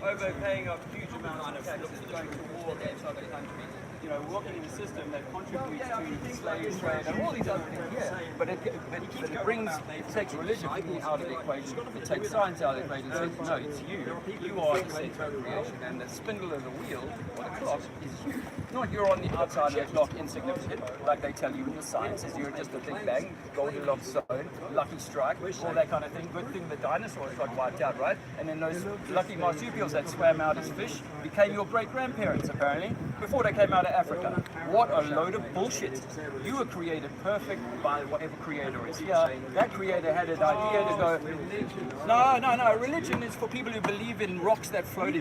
Overpaying a huge amount of taxes, going to war against other countries, you know, working in a system that contributes to the slave trade and all these other things. Yeah. But it takes religion out of the equation, it takes science out of the equation, and says, no, it's you. You are the center of creation, and the spindle of the wheel, or the clock, is you. Not you're on the outside of the clock, insignificant, like they tell you in the sciences, you're just a big bang, Goldilocks zone, lucky strike, all that kind of thing. Good thing the dinosaurs got wiped out, right? And then those lucky marsupials that swam out as fish became your great-grandparents, apparently, before they came out of Africa. What a load of bullshit. You were created perfect by whatever creator is here. That creator had an idea to go, no, religion is for people who believe in rocks that float in